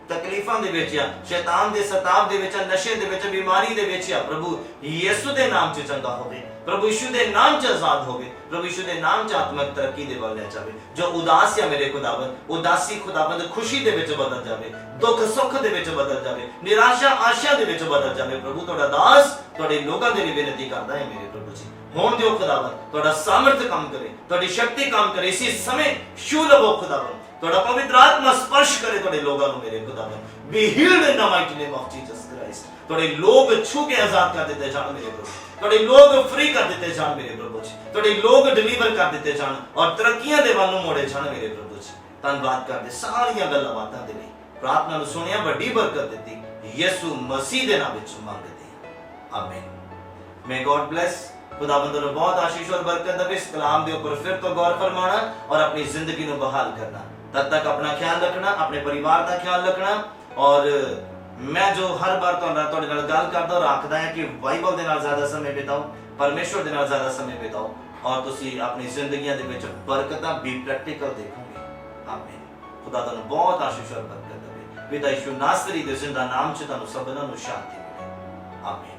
ਤਕਲੀਫਾਂ ਦੇ ਵਿੱਚ ਆ, ਸ਼ੈਤਾਨ ਦੇ ਸਤਾਵ ਦੇ ਵਿੱਚ ਆ, ਨਸ਼ੇ ਦੇ ਵਿੱਚ, ਬਿਮਾਰੀ ਦੇ ਵਿੱਚ ਆ, ਪ੍ਰਭੂ ਯਿਸੂ ਦੇ ਨਾਮ 'ਚ ਚੰਗਾ ਹੋਵੇ, ਪ੍ਰਭੂ ਯਿਸੂ ਦੇ ਨਾਮ 'ਚ ਆਜ਼ਾਦ ਹੋਵੇ, ਪ੍ਰਭੂ ਯਿਸੂ ਦੇ ਨਾਮ 'ਚ ਆਤਮਿਕ ਤਰੱਕੀ ਦੇ ਵੱਲ ਲੈ ਜਾਵੇ। ਜੋ ਉਦਾਸ ਆ ਮੇਰੇ ਖੁਦਾਵੰਦ, ਉਦਾਸੀ ਖੁਦਾਵੰਦ ਖੁਸ਼ੀ ਦੇ ਵਿੱਚ ਬਦਲ ਜਾਵੇ, ਦੁੱਖ ਸੁੱਖ ਦੇ ਵਿੱਚ ਬਦਲ ਜਾਵੇ, ਨਿਰਾਸ਼ਾ ਆਸ਼ਾ ਦੇ ਵਿੱਚ ਬਦਲ ਜਾਵੇ। ਪ੍ਰਭੂ ਤੁਹਾਡਾ ਦਾਸ ਤੁਹਾਡੇ ਲੋਕਾਂ ਦੇ ਲਈ ਬੇਨਤੀ ਕਰਦਾ ਹੈ ਮੇਰੇ ਪ੍ਰਭੂ ਜੀ, ਹੋਣ ਦਿਓ ਖੁਦਾਵੰਦ, ਤੁਹਾਡਾ ਸਾਮਰਥ ਕੰਮ ਕਰੇ, ਤੁਹਾਡੀ ਸ਼ਕਤੀ ਕੰਮ ਕਰੇ। ਇਸੇ ਸਮੇਂ ਛੂ ਲਵੋ ਖੁਦਾਵੰਦ, ਤੁਹਾਡਾ ਪਵਿੱਤਰ ਆਤਮਾ ਸਪਰਸ਼ ਕਰੇ ਤੁਹਾਡੇ ਲੋਕਾਂ ਨੂੰ ਮੇਰੇ ਖੁਦਾਵੰਦ। Be healed in the mighty name of Jesus Christ. ਤੁਹਾਡੇ ਲੋਕ ਛੂ ਕੇ ਆਜ਼ਾਦ ਕਰ ਦਿੱਤੇ ਜਾਣ ਮੇਰੇ ਪ੍ਰਭੂ, ਤੁਹਾਡੇ ਲੋਕ ਫ੍ਰੀ ਕਰ ਦਿੱਤੇ ਜਾਣ ਮੇਰੇ ਪ੍ਰਭੂ ਜੀ, ਤੁਹਾਡੇ ਲੋਕ ਡਿਲੀਵਰ ਕਰ ਦਿੱਤੇ ਜਾਣ ਔਰ ਤਰੱਕੀਆਂ ਦੇ ਵੱਲ ਨੂੰ ਮੋੜੇ ਜਾਣ ਮੇਰੇ ਪ੍ਰਭੂ ਜੀ। ਧੰਨਵਾਦ ਕਰਦੇ ਸਾਰੀਆਂ ਗੱਲਾਂ ਬਾਤਾਂ ਦੇ ਲਈ, ਪ੍ਰਾਰਥਨਾ ਨੂੰ ਸੁਣਿਆ, ਵੱਡੀ ਬਰਕਤ ਦਿੱਤੀ, ਯਿਸੂ ਮਸੀਹ ਦੇ ਨਾਮ ਵਿੱਚ ਮੰਗਦੇ ਹਾਂ, ਆਮੀਨ। May God bless. खुदावंद ਨੂੰ बहुत आशीष और बरकत देवे। इस कलाम के ऊपर फिर तो गौर फरमाना और अपनी जिंदगी को बहाल करना। तब तक अपना ख्याल रखना, अपने परिवार का ख्याल रखना। और मैं जो हर बार ਤੁਹਾਡੇ ਨਾਲ ਗੱਲ ਕਰਦਾ और ਆਖਦਾ ਹੈ कि ਬਾਈਬਲ ਦੇ ਨਾਲ ਜ਼ਿਆਦਾ ਸਮੇਂ ਬਿਤਾਓ, ਪਰਮੇਸ਼ਵਰ ਦੇ ਨਾਲ ਜ਼ਿਆਦਾ ਸਮੇਂ ਬਿਤਾਓ और ਤੁਸੀਂ ਆਪਣੀ ਜ਼ਿੰਦਗੀਆਂ ਦੇ ਵਿੱਚ ਬਰਕਤਾਂ ਵੀ ਪ੍ਰੈਕਟੀਕਲ ਦੇਖੋਗੇ। ਆਮੀਨ। खुदा ਤੁਹਾਨੂੰ बहुत आशीष और बरकत देवे। पिता यीशु नासरी ਦੇ ਜ਼ਿੰਦਾ ਨਾਮ 'ਚ ਤੁਹਾਨੂੰ ਸਭਨਾਂ ਨੂੰ ਸ਼ਾਂਤੀ ਮਿਲੇ। आमीन।